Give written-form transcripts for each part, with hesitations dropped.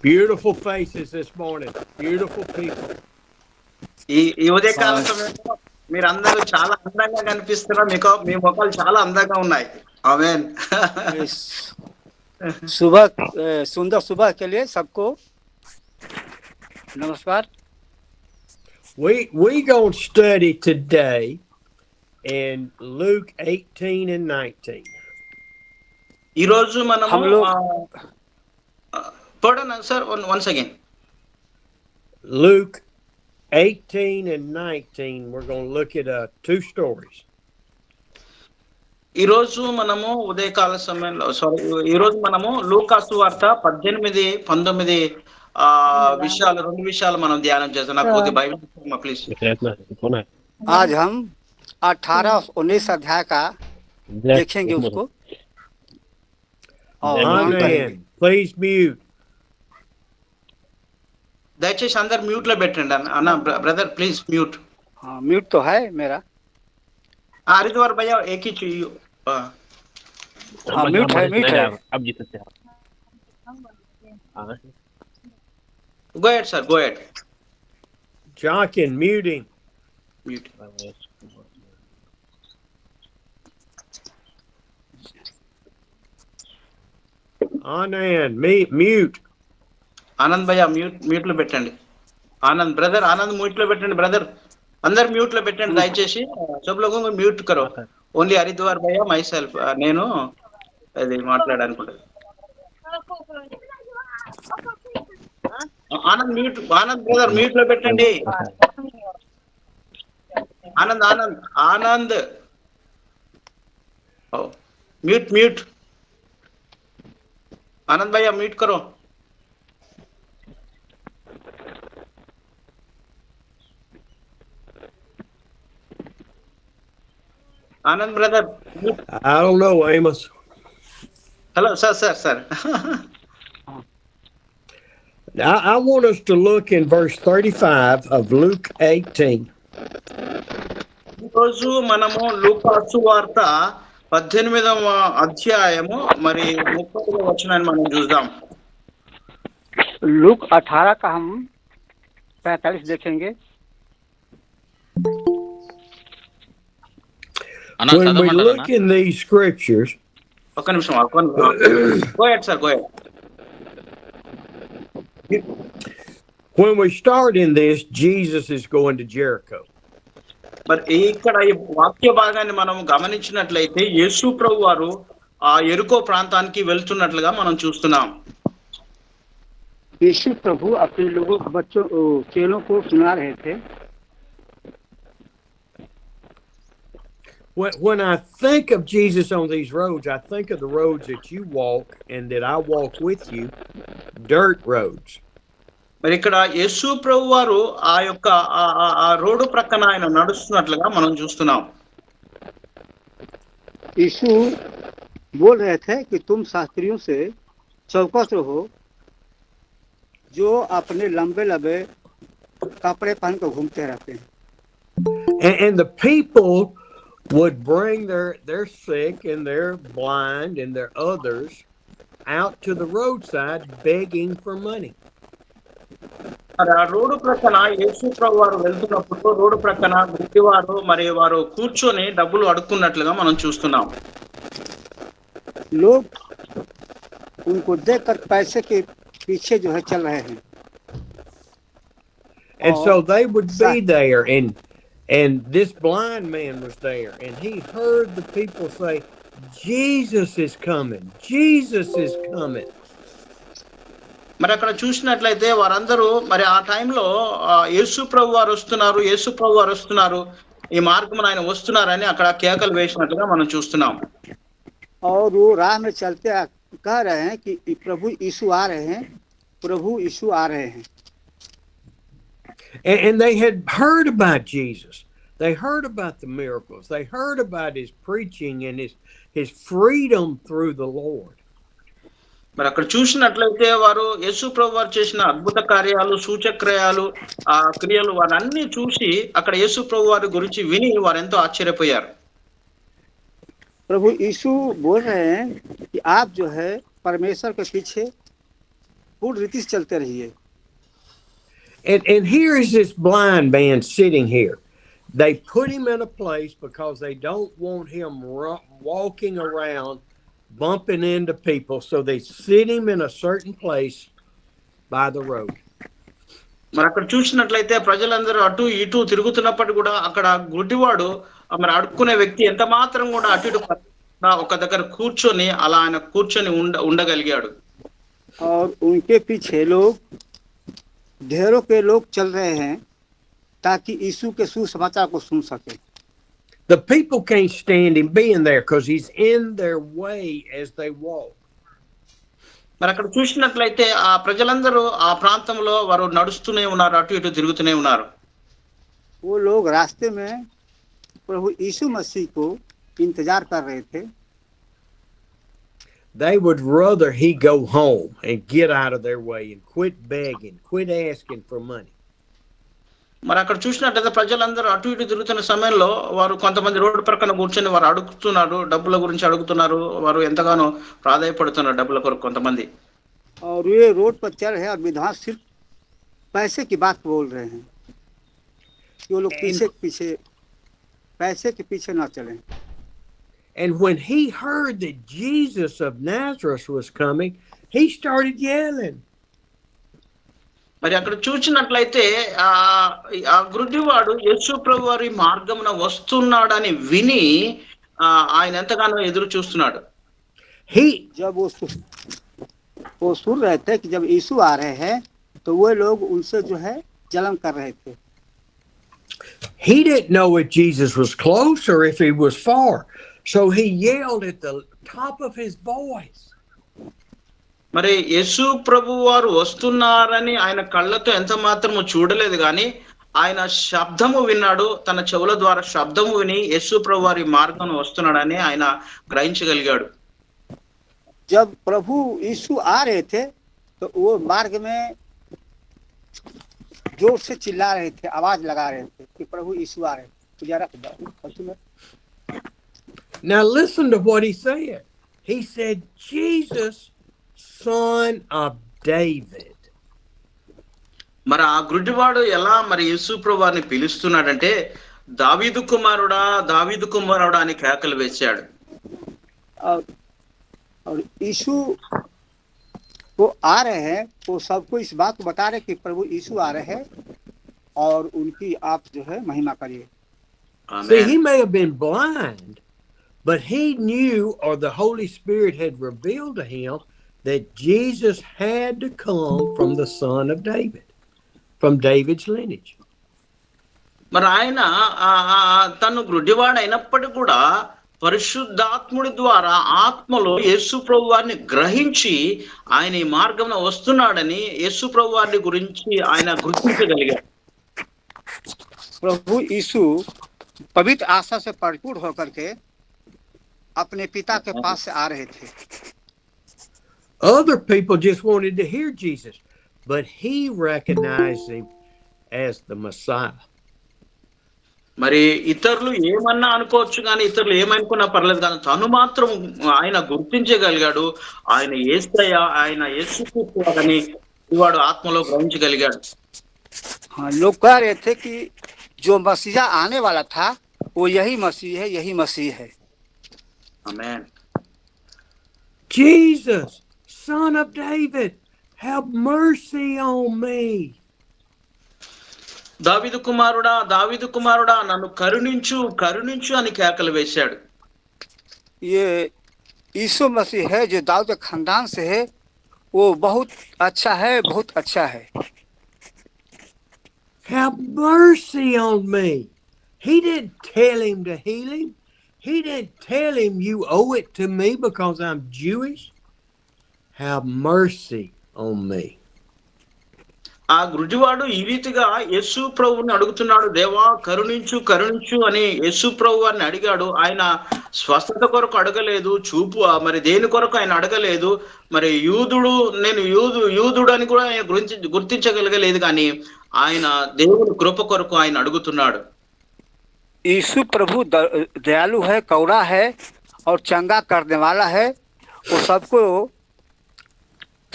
Beautiful faces this morning. Beautiful people. ఈ ఉదయకాల సమయంలో మీరందరూ చాలా అందంగా కనిపిస్తున్నారు. మీ ముఖాలు చాలా అందంగా ఉన్నాయి. ఆమేన్. सुबह सुंदर सुबह के लिए सबको नमस्कार. We gonna study today in Luke 18 and 19. ఈ రోజు మనము हम लोग pardon sir once again. Luke 18 and 19, we're going to look at two stories. ఈ రోజు మనము ఉదయకాల సమయంలో ఈ రోజు మనము లూకా సువార్త 18 19 విషయాలు రెండు విషయాలు మనం ధ్యానం చేస్తాం. నాకు కొద్దిగా బైబిల్ ప్లీజ్. आज हम 18-19 अध्याय का देखेंगे उसको और ध्यान करेंगे. Please mute. దయచేసి అందరు మ్యూట్ లో పెట్టండి అన్న. Brother please mute. हाँ म्यूट तो है मेरा. हरिद्वार भैया एक ही चाहिए. हाँ म्यूट है. अब जी सकते हैं. Go ahead sir, go ahead. Jockin, muting. Mute. Anand, mute. Anand భయ్య మ్యూట్ లో పెట్టండి. ఆనంద్ బ్రదర్, ఆనంద్ మ్యూట్ లో పెట్టండి బ్రదర్. అందరు మ్యూట్ లో పెట్టండి దయచేసి. सब लोगों को म्यूट करो. ఓన్లీ హరిద్వార్ భయ్య మై సెల్ఫ్ నేను అది మాట్లాడాలనుకుంటున్నాను. ఆనంద్ బ్రదర్ మ్యూట్ లో పెట్టండి. ఆనంద్ म्यूट आनंद भैया म्यूट करो. आनंद brother. I don't know, Amos. Hello sir. I want us to look in verse 35 of Luke 18. ఈరోజు మనము లూకా సువార్త 18వ అధ్యాయము మరి 30వ వచనాన్ని మనం చూద్దాం. लूक 18 का हम 45 देखेंगे. When we look in these scriptures, ఒక్క నిమిషం. Go ahead sir, go ahead. when we start in this, Jesus is going to Jericho. మరి ఇక్కడ ఈ వాక్య భాగాన్ని మనం గమనించినట్లయితే యేసు ప్రభు వారు ఆ యెరికో ప్రాంతానికి వెళ్తున్నట్లుగా మనం చూస్తున్నాం. यीशु प्रभु अपने लोगों चेलों को सुना रहे थे. When I think of Jesus on these roads, I think of the roads that you walk and that I walk with you, dirt roads. మరి ఇక్కడ యేసు ప్రభు వారు ఆ యొక్క ఆ రోడ్డు ప్రక్కన ఆయన నడుస్తున్నట్లుగా మనం చూస్తున్నాం. यीशु बोल रहे थे कि तुम शास्त्रियों से चौकस रहो जो अपने लंबे कपड़े पहन कर घूमते रहते हैं. And the people would bring their sick and their blind and their others out to the roadside begging for money. మరి ఆ రోడ్డు ప్రక్కన యేసు ప్రభు వారు వెళ్తున్నప్పుడు రోడ్డు ప్రక్కన గుడ్డివారు మరి వారు కూర్చొని డబ్బులు అడుక్కున్నట్లుగా మనం చూస్తున్నాం. लोग उनको देखकर पैसे के पीछे जो है चल रहे हैं. And so they would be there, and this blind man was there, and he heard the people say, Jesus is coming. Jesus is coming. మరి అక్కడ చూసినట్లయితే వారందరూ మరి ఆ టైంలో యేసు ప్రభు వారు వస్తున్నారు, ఈ మార్గమున ఆయన వస్తున్నారని అక్కడ కేకలు వేసినట్లుగా మనం చూస్తున్నాం. और वो राह में चलते कह रहे हैं कि प्रभु यीशु आ रहे हैं, प्रभु यीशु आ रहे हैं. And they had heard about Jesus. They heard about the miracles. They heard about his preaching and his freedom through the Lord. మరి అక్కడ చూసినట్లయితే వారు యేసు ప్రభు వారు చేసిన అద్భుత కార్యాలు, సూచక్రియలు, ఆ క్రియలు వారన్నీ చూసి అక్కడ యేసు ప్రభు వారి గురించి విని వారు ఎంతో ఆశ్చర్యపోయారు. प्रभु यीशु बोल रहे हैं कि आप जो है परमेश्वर के पीछे पूर्ण रीति से चलते रहिए। And here is this blind man sitting here. They put him in a place because they don't want him walking around bumping into people. So they sit him in a certain place by the road. మరి అక్కడ చూసినట్లయితే ప్రజలందరూ అటు ఇటు తిరుగుతున్నప్పటికీ కూడా అక్కడ గుడ్డివాడు మరి అడుక్కునే వ్యక్తి ఎంత మాత్రం కూడా అటు ఇటు ఒక దగ్గర కూర్చొని అలా ఆయన కూర్చొని ఉండగలిగాడు. और उनके पीछे लोग ढेरों के लोग चल रहे हैं ताकि यीशु के सुसमाचार को सुन सके. The people can't stand him being there because he's in their way as they walk. మరి అక్కడ చూసినట్లయితే ఆ ప్రజలందరూ ఆ ప్రాంతంలో వారు నడుస్తూనే ఉన్నారు, అటు ఇటు తిరుగుతూనే ఉన్నారు. वो लोग रास्ते में प्रभु यीशु मसीह को इंतजार कर रहे थे. They would rather he go home and get out of their way and quit begging, quit asking for money. మరి అక్కడ చూసినట్లయితే ప్రజలందరూ అటు ఇటు తిరుగుతున్న సమయంలో వారు కొంతమంది రోడ్డు ప్రక్కన కూర్చొని వారు అడుగుతున్నారు, డబ్బుల గురించి అడుగుతున్నారు, వారు ఎంతగానో ప్రాధాయపడుతున్నారు డబ్బుల కొరకు కొంతమంది. और ये रोड पर चल रहे हैं और विधवा सिर्फ पैसे की बात बोल रहे हैं. वो लोग पैसे के पीछे ना चलें. And when he heard that Jesus of Nazareth was coming, he started yelling. మరి అక్కడ చూసినట్లయితే ఆ గుడ్డివాడు యేసు ప్రభు వారి మార్గమున వస్తున్నాడని విని ఆయన ఎంతగానో ఎదురు చూస్తున్నాడు. जब वो सुन रहे थे कि जब यीशु आ रहे हैं तो वो लोग उनसे जो है जलन कर रहे थे. He didn't know if Jesus was close or if he was far. So he yelled at the top of his voice. మరి యేసు ప్రభు వారు వస్తున్నారని ఆయన కళ్ళతో ఎంత మాత్రము చూడలేదు కానీ ఆయన శబ్దము విన్నాడు, తన చెవుల ద్వారా శబ్దము విని యేసు ప్రభు వారి మార్గం వస్తున్నాడని ఆయన గ్రహించగలిగాడు. जब प्रभु यीशु आ रहे थे तो वो मार्ग में जोर से चिल्ला रहे थे, आवाज लगा रहे थे कि प्रभु यीशु आ रहे हैं. Now listen to what he said. He said, Jesus, son of David. మరి ఆ గుడ్డివాడు ఎలా మరి యేసు ప్రభువారిని పిలుస్తున్నాడంటే దావీదు కుమారుడా, దావీదు కుమారుడా అని కేకలు వేశాడు. और यीशु को आ रहे हैं तो सबको इस बात को बता रहे कि प्रभु यीशु आ रहे हैं और उनकी आप जो है महिमा करिए. See, he may have been blind, but he knew, or the Holy Spirit had revealed to him, that Jesus had to come from the son of David, from David's lineage. మరి ఆయన తను గుడ్డివాడు అయినప్పటికీ కూడా పరిశుద్ధాత్ముడి ద్వారా ఆత్మలో యేసు ప్రభు వారిని గ్రహించి ఆయన ఈ మార్గంలో వస్తున్నాడని యేసు ప్రభు వారిని గురించి ఆయన గుర్తించగలిగాడు. प्रभु यीशु पवित्र आशा से परिपूर्ण होकर के अपने पिता के पास से आ रहे थे. Other people just wanted to hear Jesus, but he recognized him as the Messiah. మరి ఇతరులు ఏమన్నా అనుకోవచ్చు కానీ ఇతరులు ఏమనుకున్నా పర్లేదు కానీ తను మాత్రం ఆయన గుర్తించగలిగాడు, ఆయన యేసయ్య, ఆయన యేసుక్రీస్తుని వాడు ఆత్మలో గ్రహించగలిగాడు. लोग कह रहे थे कि जो मसीहा आने वाला था वो यही मसीह है, यही मसीह है. आमेन. Jesus, son of David, have mercy on me. దావీదు కుమారుడా, దావీదు కుమారుడా నన్ను కరుణించు, కరుణించు అని కేకలు వేశాడు. ये यीशु मसीह है जो दाऊद के खानदान से है, वो बहुत अच्छा है, बहुत अच्छा है. Have mercy on me. He didn't tell him to heal him. He didn't tell him you owe it to me because I'm Jewish. Have mercy on me. ఆ గుడ్డివాడు ఈ రీతిగా యేసు ప్రభువుని అడుగుతున్నాడు, దేవా కరుణించు, కరుణించు అని యేసు ప్రభు వారిని అడిగాడు. ఆయన స్వస్థత కొరకు అడగలేదు, చూపు మరి దేని కొరకు ఆయన అడగలేదు, మరి నేను యూదుడు అని కూడా ఆయన గుర్తించగలగలేదు కానీ ఆయన దేవుని కృప కొరకు ఆయన అడుగుతున్నాడు. यीशु प्रभु दयालु है, कौड़ा है और चंगा करने वाला है. वो सबको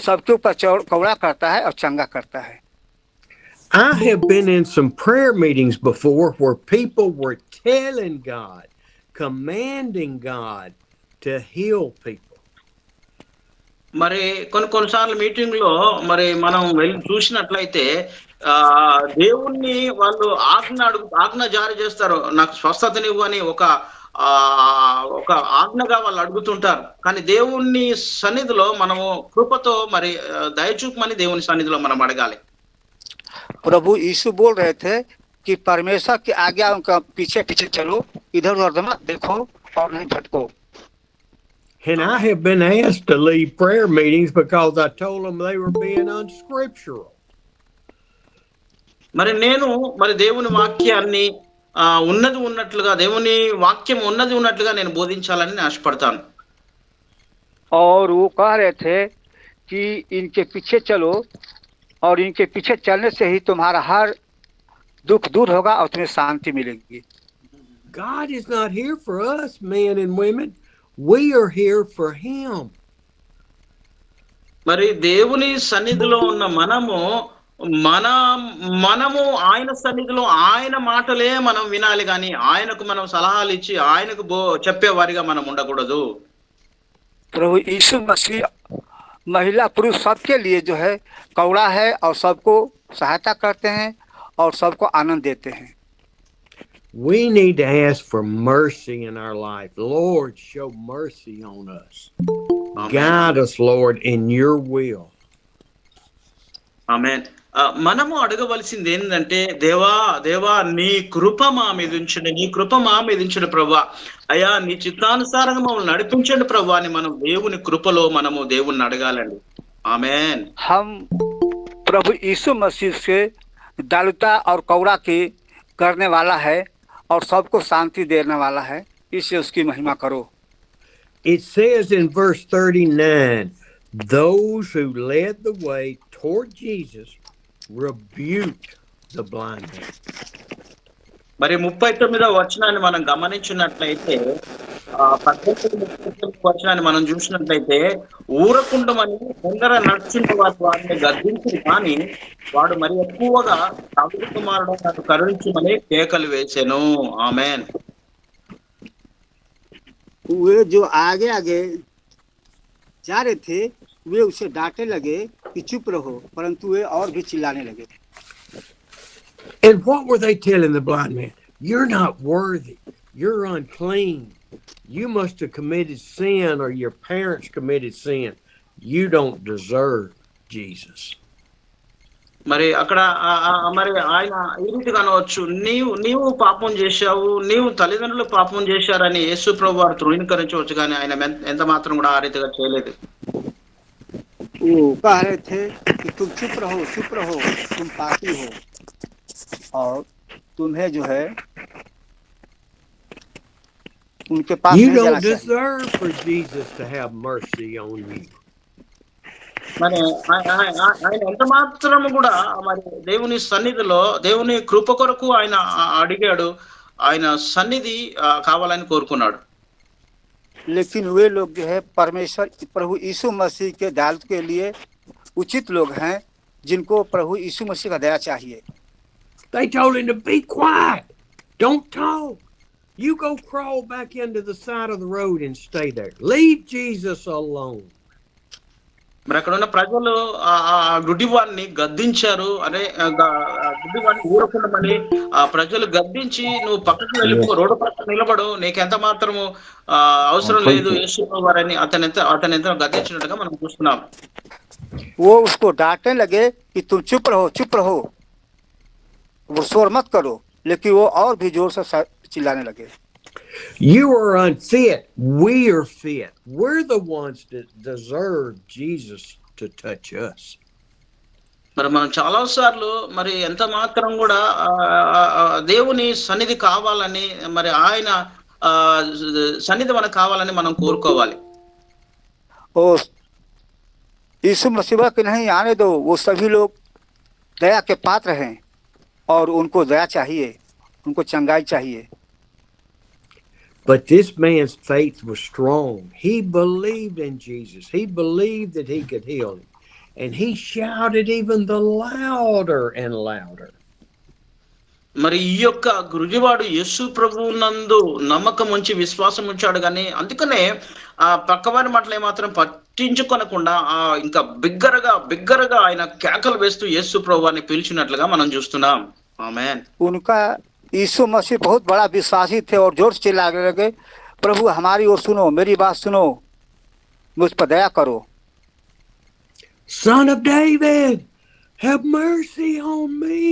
सबके ऊपर कौड़ा करता है और चंगा करता है। I have been in some prayer meetings before where people were telling God, commanding God to heal people. మరి కొన్నిసార్లు మీటింగ్ లో మరి మనం వెళ్ళి చూసినట్లయితే ఆ దేవుణ్ణి వాళ్ళు ఆజ్ఞ జారీ చేస్తారు, నాకు స్వస్థతనివ్వు అని ఆ ఒక ఆజ్ఞగా వాళ్ళు అడుగుతుంటారు. కానీ దేవుణ్ణి సన్నిధిలో మనము కృపతో మరి దయచూపమని దేవుని సన్నిధిలో మనం అడగాలి. प्रभु यीशु बोल रहे थे कि परमेश्वर की आज्ञा उनका पीछे पीछे चलो, इधर उधर मत देखो और नहीं भटको। And I have been asked to leave prayer meetings because I told them they were being unscriptural. మరి నేను మరి దేవుని వాక్యాన్ని ఉన్నది ఉన్నట్లుగా, దేవుని వాక్యం ఉన్నది ఉన్నట్లుగా నేను బోధించాలని ఆశపడతాను. और वो कह रहे थे कि इनके पीछे चलो और इनके पीछे चलने से ही तुम्हारा हर दुख दूर होगा और तुम्हें शांति मिलेगी। God is not here for us, men and women. We are here for him. మరి దేవుని సన్నిధిలో ఉన్న మనము ఆయన సన్నిధిలో ఆయన మాటలే మనం వినాలి, కానీ ఆయనకు మనం సలహాలు ఇచ్చి ఆయనకు చెప్పేవారిగా మనం ఉండకూడదు. प्रभु यीशु मसीह महिला पुरुष सबके लिए जो है कौड़ा है और सबको सहायता करते हैं और सबको आनंद देते हैं। We need to ask for mercy in our life. Lord, show mercy on us. Amen. Guide us, Lord, in your will. ఆమేన్. మనము అడగవలసింది ఏంటంటే, దేవా నీ కృప మా మీద ఉంచండి ప్రభువా. అయ్యా నీ చిత్తానుసారంగా మమ్మల్ని నడిపించండి ప్రభువా అని మనం దేవుని కృపలో మనము దేవుణ్ణి అడగాలండి. ఆమేన్. हम प्रभु यीशु मसीह से दयालुता और कौड़ा की करने वाला है और सबको शांति देने वाला है, इससे उसकी महिमा करो। It says in verse 39, those who led the way toward Jesus rebuked the blind man. మరి 39వ వచనాన్ని మనం గమనించినట్లయితే, 39వ వచనాన్ని మనం చూసినట్లయితే, ఊరకుండమని ముందర నడుచున్న వారిని గద్దించింది, కానీ వాడు మరి ఎక్కువగా దావీదు కుమారుడు నాకు కరుణించమని కేకలు వేసెను. ఆమేన్. वे जो आगे आगे जा रहे थे वे उसे डांटने लगे कि चुप रहो, परंतु वे और भी चिल्लाने लगे। And what were they telling the blind man? You're not worthy. You're unclean. You must have committed sin, or your parents committed sin. You don't deserve Jesus. మరి అక్కడ మరి ఆయన ఈ రీతిగా అనవచ్చు, నీవు పాపం చేశావు, నీవు తల్లిదండ్రులు పాపం చేశారని యేసు ప్రభు వారు తృణీకరించవచ్చు, కానీ ఆయన ఎంత మాత్రం కూడా ఆ రీతిగా చేయలేదు. वो कह रहे थे कि तुम चुप रहो, तुम पापी हो और तुम्हें जो है उनके पास You नहीं जाना don't चाहिए। deserve for Jesus to have mercy on you. మరి ఆయన ఎంత మాత్రము కూడా మరి దేవుని సన్నిధిలో దేవుని కృప కొరకు ఆయన అడిగాడు, ఆయన సన్నిధి కావాలని కోరుకున్నాడు. लेकिन वे लोग जो है परमेश्वर प्रभु यीशु मसीह के दयालु के लिए उचित लोग हैं, जिनको प्रभु यीशु मसीह का दया चाहिए। They told him to be quiet. Don't talk. You go crawl back into the side of the road and stay there. Leave Jesus alone. మరి అక్కడ ఉన్న ప్రజలు ఆ గుడ్డివాడిని గద్దించారు. అనే గుడ్డివాడిని ఊరకుండమని ఆ ప్రజలు గద్దించి, నువ్వు పక్కకు వెళ్ళిపో, రోడ్డు పక్కన నిలబడు, నీకెంత మాత్రము అవసరం లేదు యేసు వారని అతని ఎంత గద్దించినట్టుగా మనం చూస్తున్నాం. वो उसको डांटने लगे कि तुम चुप रहो, वो शोर मत करो, लेकिन वो और भी जोर से चिल्लाने लगे। You are unfit. We are fit. We're the ones that deserve Jesus to touch us. మరి మనం చాలా సార్లు మరి ఎంత మాత్రం కూడా దేవుని సన్నిధి కావాలని, మరి ఆయన సన్నిధి మనకు కావాలని మనం కోరుకోవాలి. ओ यीशु मसीह के नहीं आने दो, वो सभी लोग दया के पात्र हैं और उनको दया चाहिए, उनको चंगाई चाहिए। But this man's faith was strong. He believed in Jesus. He believed that he could heal him. and he shouted even the louder and louder. మరి ఈ యొక్క గురుజువాడు యేసు ప్రభువు నందు నమ్మకం ఉంచి విశ్వాసం ఉంచాడు కానీ అందుకనే ఆ పక్కవారి మాటలు ఏమాత్రం పట్టించుకొనకుండా ఇంకా బిగ్గరగా ఆయన కేకలు వేస్తూ యేసు ప్రభువాన్ని పిలిచినట్లుగా మనం చూస్తున్నాం. ఆమేన్. उनका यीशु मसीह बहुत बड़ा विश्वासी थे और जोर से चिल्लाने लगे, प्रभु हमारी ओर सुनो, मेरी बात सुनो, मुझ पर दया करो. Son of David, have mercy on me.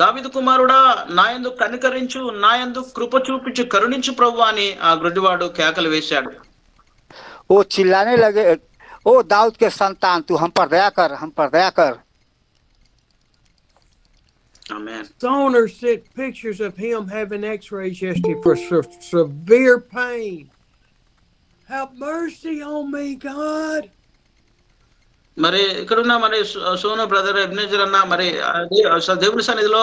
దావీదు కుమారుడా నాయందు కనికరించు, నాయందు కృప చూపించు, కరుణించు ప్రభువా అని ఆ గుడ్డివాడు కేకలు వేశాడు. वो चिल्लाने लगे, ओ दाऊद के संतान, तू हम पर दया कर, हम पर दया कर. ఆమేన్. Stoner sent pictures of him having x-rays yesterday for severe pain. Have mercy on me, God. మరి ఇక్కడున్న మరి సోను బ్రదర్ ఎబ్నేజర్ అన్న మరి దేవుని సన్నిధిలో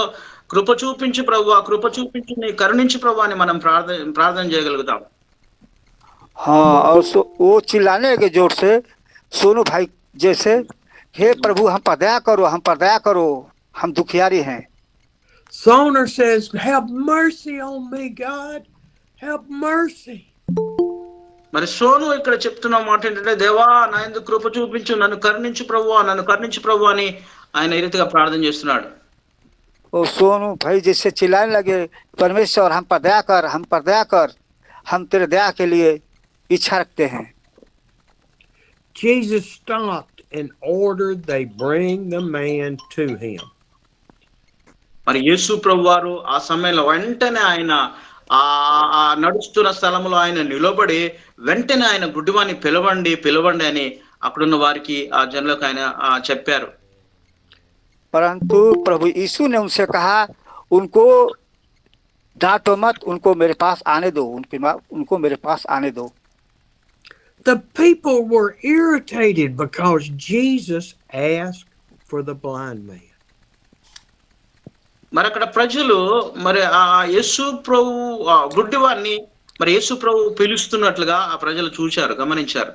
కృప చూపించు ప్రభువా, కృప చూపించు, నీ కరుణించు ప్రభువా అని మనం ప్రార్థన చేయగలుగుతాం. हाँ, और वो चिल्लाने लगे जोर से, सोनू भाई जैसे, हे प्रभु हम पर दया करो, हम पर दया करो, हम दुखियारी हैं. Stoner says, have mercy on me, God. Have mercy. మరి సోను ఇక్కడ చెప్తున్న మాట ఏంటంటే, దేవా నా యందు కృప చూపించు, నన్ను కరుణించు ప్రభువా, నన్ను కరుణించు ప్రభువా అని ఆయన ఈ రీతిగా ప్రార్థన చేస్తున్నాడు. वो सोनू भाई जैसे चिल्लाने लगे, परमेश्वर हम पर दया कर, हम पर दया कर, हम तेरे दया के लिए इच्छा रखते हैं. Jesus stopped and ordered they bring the man to him. మరి యేసు ప్రభువారు ఆ సమయంలో వెంటనే ఆయన ఆ నడుస్తున్న స్థలంలో ఆయన నిలబడి వెంటనే ఆయన గుడ్డివాన్ని పిలవండి అని అక్కడున్న వారికి ఆ జనులకు ఆయన చెప్పారు. परंतु प्रभु यीशु ने उनसे कहा, उनको डांटो मत, उनको मेरे पास आने दो, उनको मेरे पास आने दो. The people were irritated because Jesus asked for the blind man. మరి అక్కడ ప్రజలు మరి ఆ యేసు ప్రభు గుడ్డివాన్ని మరి యేసు ప్రభు పిలుస్తున్నట్లుగా ఆ ప్రజలు చూశారు, గమనించారు.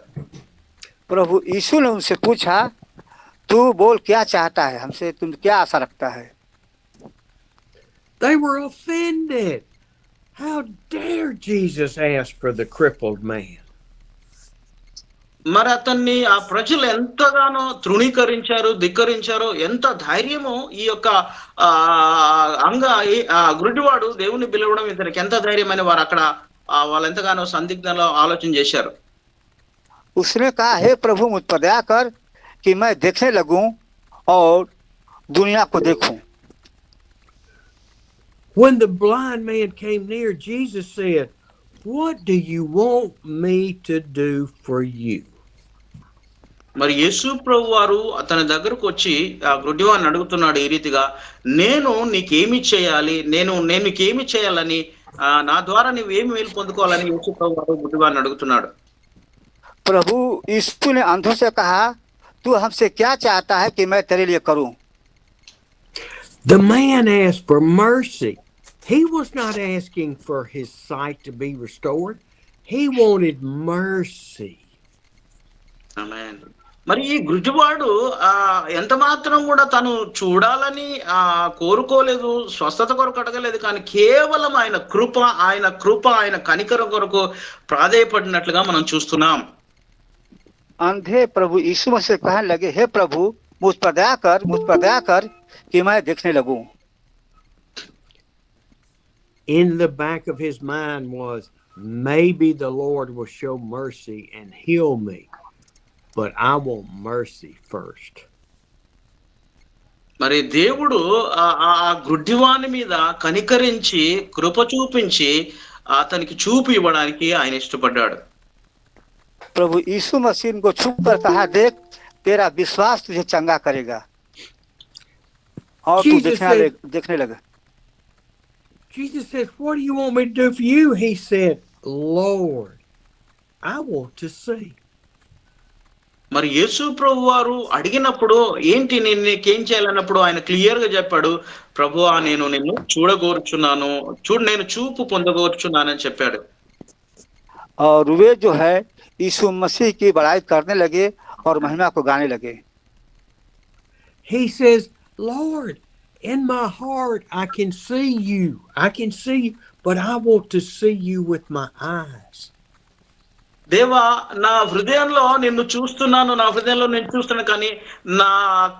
प्रभु यीशु ने उनसे पूछा, तू बोल क्या चाहता है, हमसे तुम क्या आशा रखता है. They were offended. How dare Jesus ask for the crippled man? మరి అతన్ని ఆ ప్రజలు ఎంతగానో తృణీకరించారు, ధిక్కరించారు. ఎంత ధైర్యము ఈ యొక్క గుడ్డివాడు దేవుని పిలవడం ఇతనికి ఎంత ధైర్యం అని వారు అక్కడ వాళ్ళు ఎంతగానో సందిగ్ధంలో ఆలోచన చేశారు. उसने कहा, हे प्रभु मुझ पर दया कर कि मैं देखने लगूं और दुनिया को देखूं. When the blind man came near, Jesus said, what do you want me to do for you? మరి యేసు ప్రభు వారు అతని దగ్గరకు వచ్చి ఆ గుడ్డివాన్ని అడుగుతున్నాడు ఈ రీతిగా, నేను నీకేమి చేయాలి, నేను నీకేమి చేయాలని, నా ద్వారా నువ్వేమి మేలు పొందుకోవాలని యేసు ప్రభు వారు గుడ్డివాన్ని అడుగుతున్నాడు. प्रभु यीशु ने अंधों से कहा, तू हमसे क्या चाहता है कि मैं तेरे लिए करूं. The man asked for mercy. He was not asking for his sight to be restored. He wanted mercy. ఆమేన్. మరి ఈ గుడ్డివాడు ఎంత మాత్రం కూడా తను చూడాలని కోరుకోలేదు, స్వస్థత కొరకు అడగలేదు, కానీ కేవలం ఆయన కృప ఆయన కనికరం కొరకు ప్రాధేయపడినట్లుగా మనం చూస్తున్నాం. अंधे प्रभु यीशु मसीह कहने लगे, हे प्रभु मुझ पर दया कर कि मैं देखने लगूं. In the back of his mind was, maybe the Lord will show mercy and heal me, but I want mercy first. మరి దేవుడు ఆ గుడ్డివాని మీద కనికరించి కృప చూపించి అతనికి చూపు ఇవ్వడానికి ఆయన ఇష్టపడ్డాడు. प्रभु यीशु मसीह को छू कर कहा, देख तेरा विश्वास तुझे चंगा करेगा, और तू देखने लगा. Jesus said, what do you want me to do for you? He said, Lord, I want to see. మరి యేసు ప్రభు వారు అడిగినప్పుడు ఏంటి నీకేం చేయాలన్నప్పుడు ఆయన క్లియర్ గా చెప్పాడు, ప్రభువా నేను నిన్ను చూడగోరుచున్నాను, నేను చూపు పొందగోరుచున్నానని చెప్పాడు. और वे जो है यीशु मसीह की बड़ाई करने लगे और महिमा को गाने लगे। He says, Lord, in my heart, I can see you. I can see you, but I want to see you with my eyes. దేవా, నా హృదయంలో నిన్ను చూస్తున్నాను, నా హృదయంలో నేను చూస్తున్నాను, కానీ నా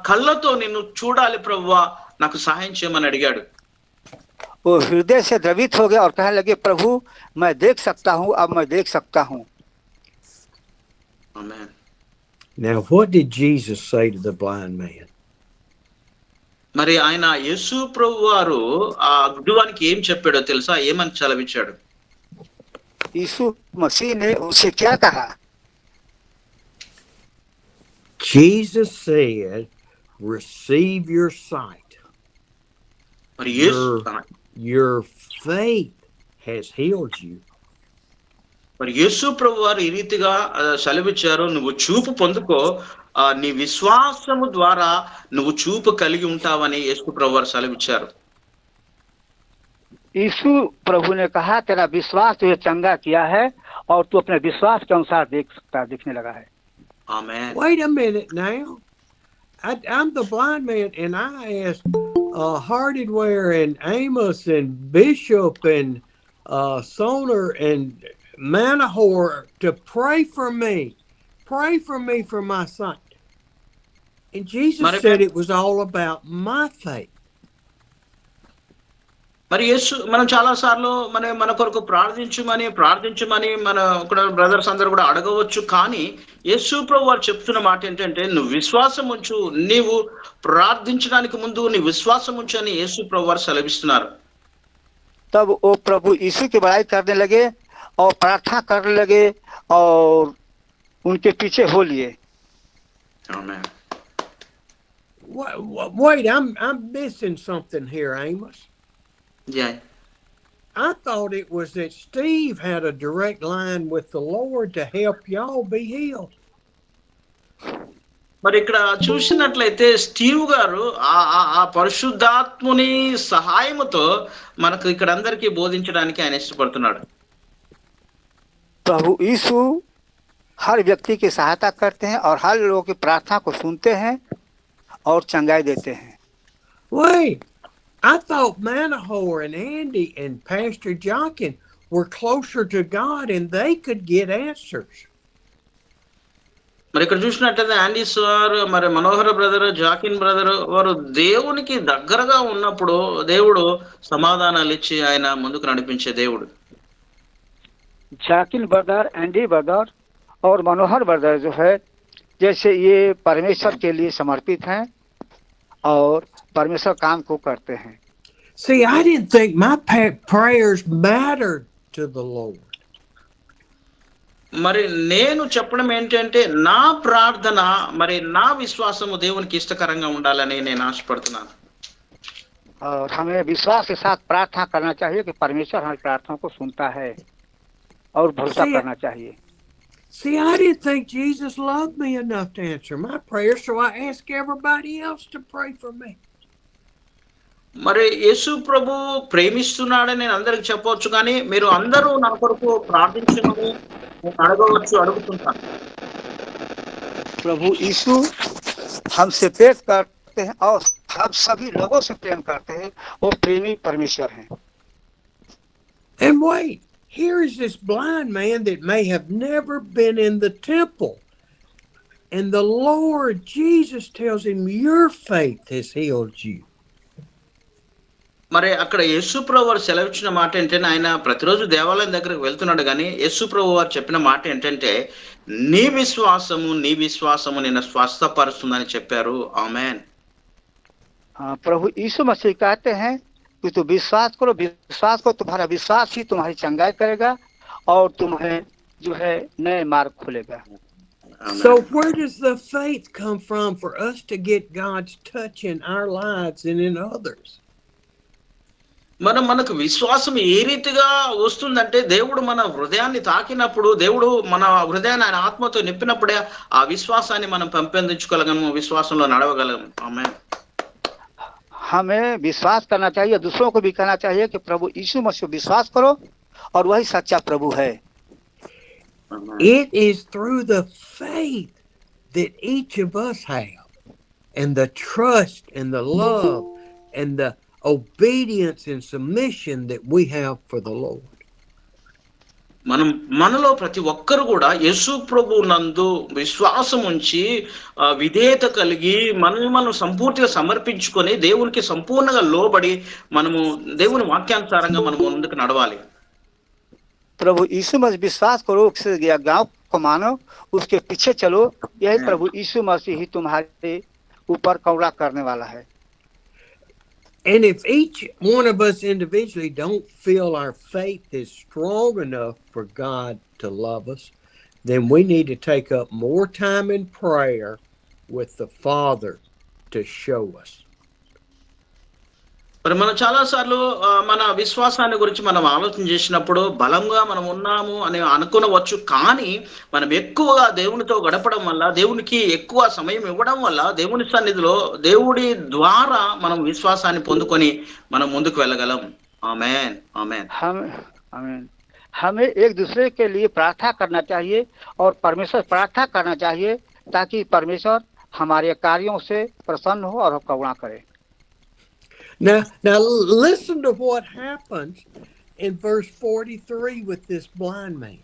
కళ్ళతో నిన్ను చూడాలి ప్రభువా, నాకు సహాయం చేయమని అడిగాడు. वो हृदय से द्रवित हो गया और कहने लगे, प्रभु मैं देख सकता हूँ, अब मैं देख सकता हूँ। ఆమేన్. Now, what did Jesus say to the blind man? మరి ఆయన యేసు ప్రభు వారు ఆ గుడ్డివానికి ఏం చెప్పాడో తెలుసా? ఏమని చలవిచ్చాడు? यीशु मसीह ने उसे क्या कहा? Jesus said, receive your sight. మరి యేసు Your faith has healed you. మరి యేసు ప్రభు వారు ఈ రీతిగా సెలవిచ్చారు, నువ్వు చూపు పొందుకో, నీ విశ్వాసము ద్వారా నువ్వు చూపు కలిగి ఉంటావని యేసు ప్రభు వారు సెలవిచ్చారు. यीशु प्रभु ने कहा, तेरा विश्वास तुझे चंगा किया है और तू अपने विश्वास के अनुसार देखने लगा है। ఆమేన్. Wait a minute now. I'm the blind man, and I asked Hardaware and Amos and Bishop and Soner and Manahor to pray for me for my sight. And Jesus said it was all about my faith. మరి యేసు, మనం చాలా సార్లు మన కొరకు ప్రార్థించమని మన brothers అందరూ కూడా అడగవచ్చు, కానీ యేసు ప్రభు వారు చెప్తున్న మాట ఏంటంటే, నువ్వు విశ్వాసం ఉంచు, నీవు ప్రార్థించడానికి ముందు నీ విశ్వాసం ఉంచు అని యేసు ప్రభు వారు సెలవిస్తున్నారు. तब वो प्रभु यीशु की बड़ाई करने लगे और प्रार्थना करने लगे और उनके पीछे हो लिए। ఆమేన్. Wait, I'm missing something here, Amos. Yeah. I thought it was that Steve had a direct line with the Lord to help y'all be healed. మరి ఇక్కడ చూసినట్లయితే స్టీవ్ గారు ఆ పరిశుద్ధాత్ముని సహాయముతో మనకు ఇక్కడ అందరికీ బోధించడానికి ఆయన ఇష్టపడుతున్నాడు. प्रभु यीशु हर व्यक्ति की सहायता करते हैं और हर लोगों की प्रार्थना को सुनते हैं और चंगाई देते हैं। Wait, I thought Manahor and Andy and Pastor Jochen were closer to God and they could get answers. మరి ఇక్కడ చూసినట్లయితే ఆండీ సార్, మరి మనోహర బ్రదర్, జాకిన్ బ్రదర్ వారు దేవునికి దగ్గరగా ఉన్నప్పుడు దేవుడు సమాధానాలు ఇచ్చి ఆయన ముందుకు నడిపించే దేవుడు. जाकिन ब्रदर, एंडी ब्रदर और मनोहर ब्रदर जो है, जैसे ये परमेश्वर के लिए समर्पित हैं और परमेश्वर काम को करते हैं। See, I didn't think my prayers mattered to the Lord. మరి నేను చెప్పడం ఏంటంటే, నా ప్రార్థన మరి నా విశ్వాసము దేవునికి ఇష్టకరంగా ఉండాలని నేను ఆశపడుతున్నాను. और हमें विश्वास के साथ प्रार्थना करना चाहिए कि परमेश्वर हमारी प्रार्थना को सुनता है और भरोसा करना चाहिए। See, I didn't think Jesus loved me enough to answer my prayers, so I asked everybody else to pray for me. మరి యేసు ప్రభు ప్రేమిస్తున్నాడని నేను అందరికి చెప్పవచ్చు, కానీ మీరు అందరూ నా కొరకు ప్రార్థించమని అడుగుతుంటాను. प्रभु यीशु हमसे प्रेम करते हैं और हम सभी लोगों से प्रेम करते हैं। वो प्रेमी परमेश्वर हैं। And wait, here is this blind man that may have never been in the temple. And the Lord Jesus tells him, your faith has healed you. మరి అక్కడ యేసు ప్రభు వారు సెలవిచ్చిన మాట ఏంటంటే, ఆయన ప్రతిరోజు దేవాలయం దగ్గరకు వెళ్తున్నాడు, కానీ యేసు ప్రభు వారు చెప్పిన మాట ఏంటంటే, నీ విశ్వాసము నిన్ను స్వస్థపరుస్తుందని చెప్పారు. ఆమేన్. प्रभु यीशु मसीह कहते हैं कि तू विश्वास करो, तुम्हारा विश्वास ही तुम्हारी चंगाई करेगा और तुम्हें जो है नए मार्ग खुलेगा। So where does the faith come from for us to get God's touch in our lives and in others? మనకు విశ్వాసం ఏ రీతిగా వస్తుందంటే, దేవుడు మన హృదయాన్ని తాకినప్పుడు, దేవుడు మన హృదయాన్ని ఆయన ఆత్మతో నింపినప్పుడే ఆ విశ్వాసాన్ని మనం పెంపొందించుకోగలము, విశ్వాసంలో నడవగలము. ఆమేన్. हमें विश्वास करना चाहिए, दूसरों को भी कहना चाहिए कि प्रभु यीशु मसीह विश्वास करो और वही सच्चा प्रभु है। It is through the faith that each of us have, and the trust and the love and the obedience and submission that we have for the Lord. మనలో ప్రతి ఒక్కరు కూడా యేసు ప్రభు నందు విశ్వాసం ఉంచి విధేయత కలిగి మనల్ని మనం సంపూర్తిగా సమర్పించుకొని దేవునికి సంపూర్ణంగా లోబడి మనము దేవుని వాక్యానుసారంగా మనం ముందుకు నడవాలి. प्रभु यीशु मसीह विश्वास करो, उसके आज्ञाओं को मानो, उसके पीछे चलो, यही प्रभु यीशु मसीह ही तुम्हारे ऊपर करुणा करने वाला है. And if each one of us individually don't feel our faith is strong enough for God to love us, then we need to take up more time in prayer with the Father to show us. మరి మనం చాలాసార్లు మన విశ్వాసాన్ని గురించి మనం ఆలోచన చేసినప్పుడు బలంగా మనం ఉన్నాము అని అనుకోవచ్చు. కానీ మనం ఎక్కువగా దేవునితో గడపడం వల్ల, దేవునికి ఎక్కువ సమయం ఇవ్వడం వల్ల, దేవుని సన్నిధిలో దేవుడి ద్వారా మనం విశ్వాసాన్ని పొందుకొని మనం ముందుకు వెళ్ళగలం. ఆమేన్, ఆమేన్. आमीन. हमें एक दूसरे के लिए प्रार्थना करना चाहिए और परमेश्वर प्रार्थना करना चाहिए ताकि परमेश्वर हमारे कार्यों से प्रसन्न हो और करुणा करे. Now listen to what happens in verse 43 with this blind man.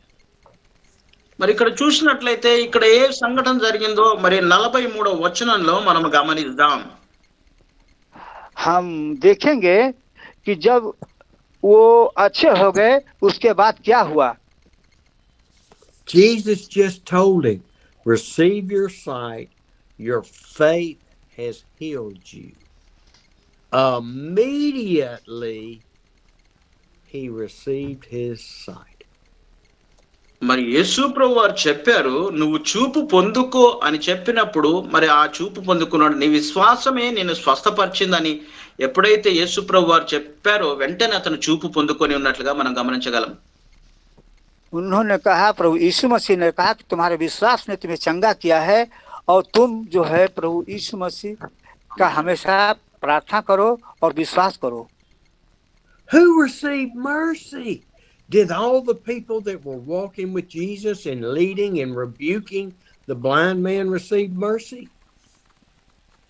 మరి ఇక్కడ చూసినట్లయితే ఇక్కడ ఏ సంఘటన జరిగిందో మరి 43వ వచనంలో మనం గమనిద్దాం. हम देखेंगे कि जब वो अच्छे हो गए उसके बाद क्या हुआ. Jesus just told him, receive your sight, your faith has healed you. Immediately he received his sight. మరి యేసు ప్రభు వారు చెప్పారు, నువ్వు చూపు పొందుకో అని చెప్పినప్పుడు మరి ఆ చూపు పొందుకున్నాడు. నీ విశ్వాసమే నిన్ను స్వస్థపరిచిందని ఎప్పుడైతే యేసు ప్రభు వారు చెప్పారో వెంటనే అతను చూపు పొందుకొని ఉన్నట్లుగా మనం గమనించగలం. उन्होंने कहा, प्रभु यीशु मसीह ने कहा कि तुम्हारे विश्वास ने तुम्हें चंगा किया है और तुम जो है प्रभु यीशु मसीह का हमेशा प्रार्थना करो और विश्वास करो. Who received mercy? Did all the people that were walking with Jesus and leading and rebuking the blind man receive mercy?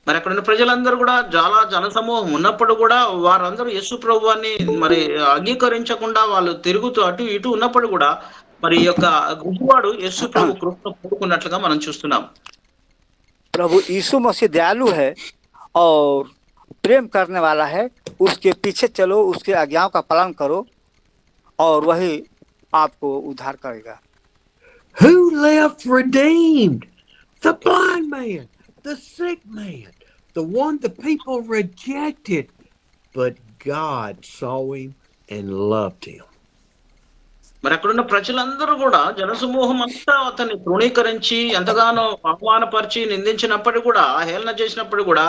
మరి అక్కడ ఉన్న ప్రజలందరూ కూడా చాలా జనసమూహం ఉన్నప్పుడు కూడా వారందరూ యేసు ప్రభువాన్ని మరి అంగీకరించకుండా వాళ్ళు తిరుగుతూ అటు ఇటు ఉన్నప్పుడు కూడా మరి యొక్క గుడ్డివాడు యేసు ప్రభు కృపను పొందుకున్నట్లుగా మనం చూస్తున్నాం. प्रभु यीशु मसीह दयालु है और प्रेम करने वाला है. उसके पीछे चलो, उसके आज्ञाओं का पालन करो और वही आपको उद्धार करेगा. Who left redeemed? The blind man, the sick man, the one the people rejected, but God saw him and loved him. మరి అక్కడున్న ప్రజలందరూ కూడా జనసమూహం అంతా అతన్ని తృణీకరించి ఎంతగానో అవమానపరిచి నిందించినప్పటికీ కూడా హేళన చేసినప్పుడు కూడా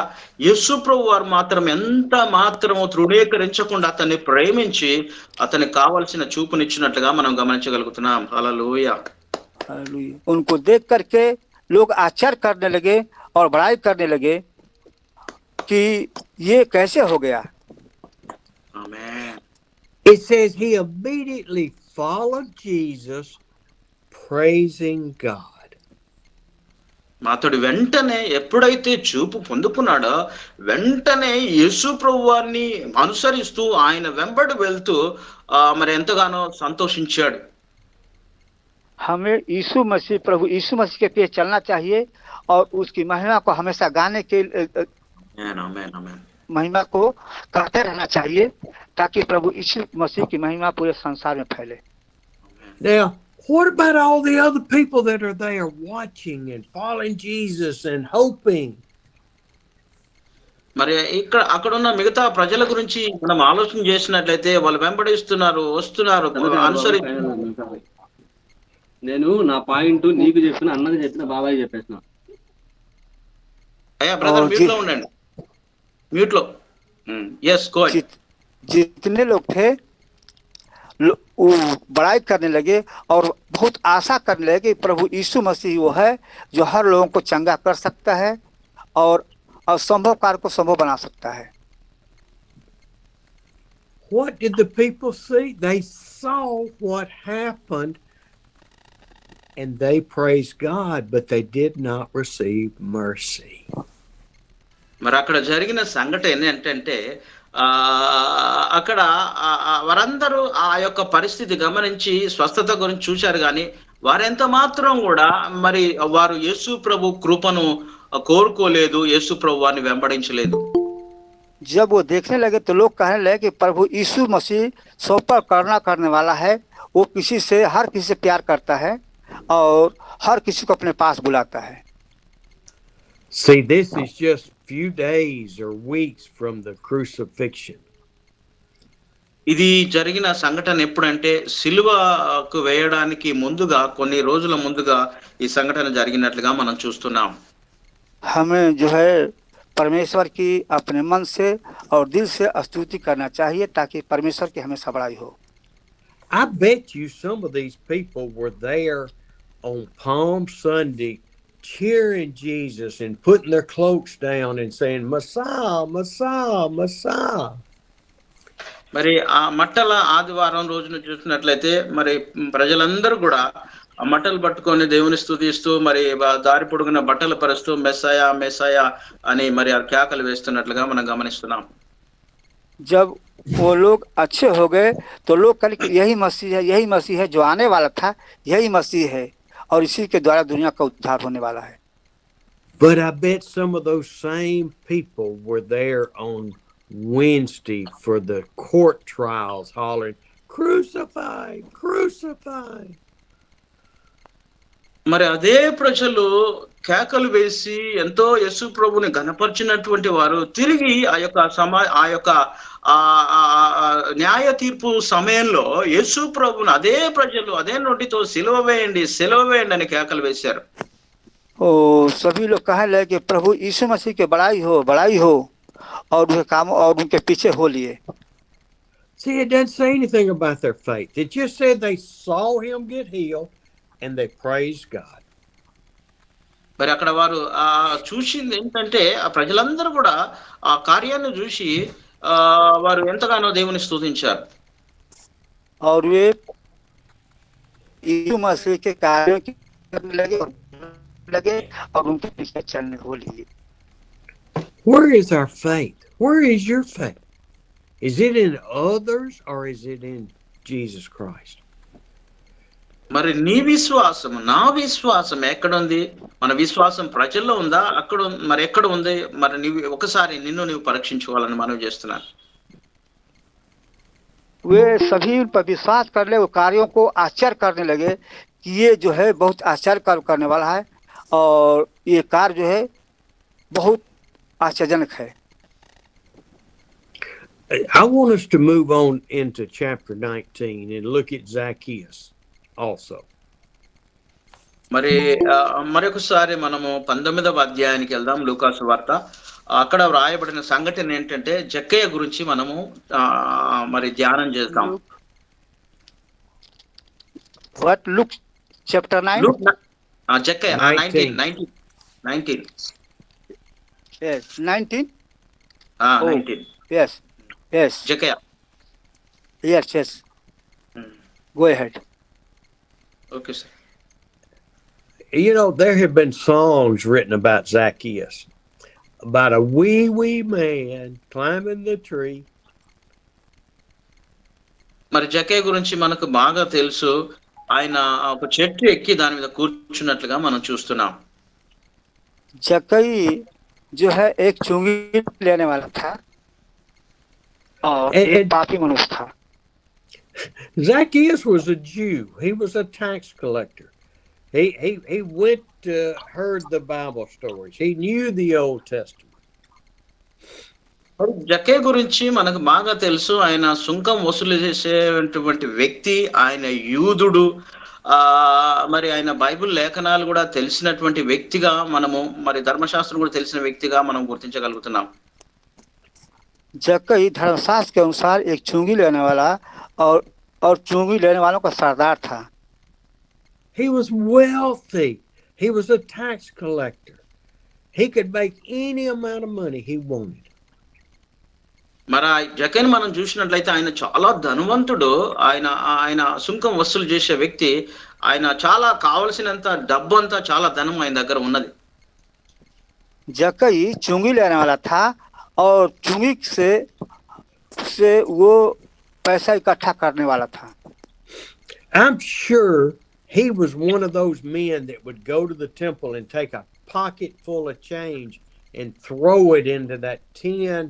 యేసు ప్రభు వారు మాత్రం ఎంత మాత్రము తృణీకరించకుండా అతన్ని ప్రేమించి అతనికి కావలసిన చూపునిచ్చినట్లుగా మనం గమనించగలుగుతున్నాం. హల్లెలూయా. उनको देख करके लोग आश्चर्य करने लगे और बड़ाई करने लगे कि ये कैसे हो गया. ఆమేన్. It says he immediately followed Jesus, praising God. అతడు వెంటనే ఎప్పుడైతే చూపు పొందుకున్నాడో వెంటనే యేసు ప్రభువారిని అనుసరిస్తూ ఆయన వెంబడి వెళ్తూ మరి ఎంతగానో సంతోషించాడు. हमें यीशु मसीह प्रभु यीशु मसीह के पीछे चलना चाहिए और उसकी महिमा को हमेशा गाने के महिमा को गाते रहना चाहिए ताकि प्रभु यीशु मसीह की महिमा पूरे संसार में फैले. Now, what about all the other people that are there watching and following Jesus and hoping? మరి ఇక్కడ అక్కడ ఉన్న మిగతా ప్రజల గురించి మనం ఆలోచన చేసినట్లయితే వాళ్ళు వెంబడిస్తున్నారు, వస్తున్నారు, అనుసరిస్తున్నారు. నేను నా పాయింట్ నీకు చెప్పిన అన్నకి చెప్పిన బాబాయ్ చెప్పేసిన. అయ్యా బ్రదర్ మ్యూట్ లో ఉండండి, మ్యూట్ లో. yes go ahead. जितने लोग थे वो बड़ाई करने लगे और बहुत आशा करने लगे कि प्रभु यीशु मसीह वो है जो हर लोगों को चंगा कर सकता है और असंभव कार्य को संभव बना सकता है. What did the people see? They saw what happened and they praised God, but they did not receive mercy. మరి అక్కడ జరిగిన సంఘటన ఏంటంటే అక్కడ వారందరూ ఆ యొక్క పరిస్థితి గమనించి స్వస్థత గురించి చూశారు, కానీ వారెంత మాత్రం కూడా మరి వారు యేసు ప్రభు కృపను కోరుకోలేదు, యేసు ప్రభు వారిని వెంబడించలేదు. जब वो देखने लगे तो लोग कहने लगे कि प्रभु यीशु मसीह सब पर करुणा करने वाला है, वो किसी से हर किसी से प्यार करता है और हर किसी को अपने पास बुलाता है. See, this is just few days or weeks from the crucifixion. ఇది జరిగిన సంఘటన ఎప్పుడంటే సిలువకు వేయడానికి ముందుగా, కొన్ని రోజుల ముందుగా ఈ సంఘటన జరిగినట్లుగా మనం చూస్తున్నాం. हमें जो है परमेश्वर की अपने मन से और दिल से स्तुति करना चाहिए ताकि परमेश्वर की हमेशा बड़ाई हो. I bet you some of these people were there on Palm Sunday cheering Jesus and putting their cloaks down and saying, Messiah, Messiah, Messiah. మరి ఆ మట్టల ఆదివారం రోజున చూసినట్లయితే మరి ప్రజలందరూ కూడా ఆ మట్టలు పట్టుకొని దేవుని స్తుతిస్తూ మరి దారి పొడుగున బట్టలు పరుస్తూ మెస్సయా మెస్సయా అని మరి ఆ కేకలు వేస్తున్నట్లుగా మనం గమనిస్తున్నాం. जब वो लोग अच्छे हो गए तो लोग कल यही मसीह है जो आने वाला था, यही मसीह है और इसी के द्वारा दुनिया का उद्धार होने वाला है. But I bet some of those same people were there on Wednesday for the court trials hollering, crucify, crucify. మరి అదే ప్రజలు కేకలు వేసి ఎంతో యేసు ప్రభుని ఘనపరిచినటువంటి వారు తిరిగి ఆ యొక్క న్యాయ తీర్పు సమయంలో యేసు ప్రభుని అదే ప్రజలు అదే నోటితో సిలువ వేయండి సిలువ వేయండి అని కేకలు వేశారు. ओ सभी लोग कहने लगे कि प्रभु यीशु मसीह के बड़ाई हो और उनके काम और उनके पीछे हो लिए. See, it doesn't say anything about their faith. It just said they saw him get healed and they praised God. మరి అక్కడ వారు చూసింది ఏంటంటే ఆ ప్రజలందరూ కూడా ఆ కార్యాన్ని చూసి వారు ఎంతగానో దేవుని స్తుతించారు. और वे यीशु मसीह के कार्यों की करने लगे और उनके पीछे चलने हो लिए. Where is our faith? Where is your faith? Is it in others or is it in Jesus Christ? మరి నీ విశ్వాసం నా విశ్వాసం ఎక్కడుంది? మన విశ్వాసం ప్రజల్లో ఉందా? మరి ఎక్కడ ఉంది? మరి నీవు ఒకసారి నిన్ను నీవు పరీక్షించుకోవాలని మనం చేస్తున్నాను. वे सभी उन पर विश्वास करने वो कार्यों को आश्चर्य करने लगे कि ये जो है बहुत आश्चर्य कार्य करने वाला है और ये कार्य जो है बहुत आश्चर्यजनक है. I want us to move on into chapter 19 and look at Zacchaeus also. మరి మరొకసారి మనము 19వ అధ్యాయానికి వెళ్దాం, లూకాసు వార్త. అక్కడ వ్రాయబడిన సంఘటన ఏంటంటే జక్కయ్య గురించి మనము మరి ధ్యానం చేద్దాం. What? Luke chapter 9? Jakkayya 19. Yes, 19? 19. Yes. Jakkayya. Yes. Go ahead. Okay, sir. You know, there have been songs written about Zacchaeus, about a wee man climbing the tree. మరి జక్కయ్య గురించి మనకు బాగా తెలుసు. ఆయన ఒక చెట్టు ఎక్కి దాని మీద కూర్చున్నట్లుగా మనం చూస్తున్నాం. जक्कई जो है एक चुंगी लेने वाला था और एक पापी मनुष्य था. Zacchaeus was a Jew. He was a tax collector. He went heard the Bible stories. He knew the Old Testament. జక్కయ్య గురించి మనకు బాగా తెలుసు. ఆయన సుంకం వసూలు చేసేటువంటి వ్యక్తి, ఆయన యూదుడు. మరి ఆయన బైబిల్ లేఖనాలు కూడా తెలిసినటువంటి వ్యక్తిగా మనము, మరి ధర్మశాస్త్రం కూడా తెలిసిన వ్యక్తిగా మనం గుర్తించగలుగుతున్నాం. जक्कई धर्मशास्त्र के अनुसार एक चुंगी लेने वाला और चुंगी लेने वालों का सरदार था. He was wealthy. He was a tax collector. He could make any amount of money he wanted. మరి జక్కయ్యను మనం చూసినట్లయితే ఆయన చాలా ధనవంతుడు. ఆయన సుంకం వసూలు చేసే వ్యక్తి. ఆయన చాలా కావలసినంత డబ్బు అంతా చాలా ధనం ఆయన దగ్గర ఉన్నది. जक्कई चुंगी लेने वाला था और चुंगी से वो पैसा इकट्ठा करने वाला था. I'm sure he was one of those men that would go to the temple and take a pocket full of change and throw it into that tin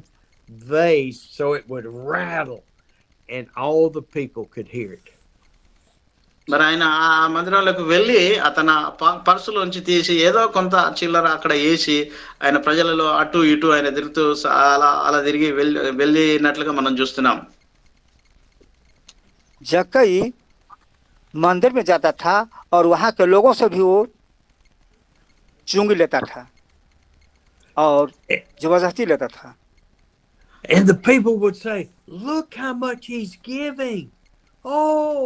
vase so it would rattle and all the people could hear it. మరి ఆయన ఆ మందిరంలోకి వెళ్ళి అతను పర్సులోంచి తీసి ఏదో కొంత చిల్లర అక్కడ వేసి ఆయన ప్రజలలో అటు ఇటు ఆయన తిరుగుతూ అలా అలా తిరిగి వెళ్ళినట్లుగా మనం చూస్తున్నాం. जक्कई मंदिर में जाता था और वहां के लोगों से भी वो चुंगी लेता था और जबरदस्ती लेता था. And the people would say, "Look how much he's giving. Oh,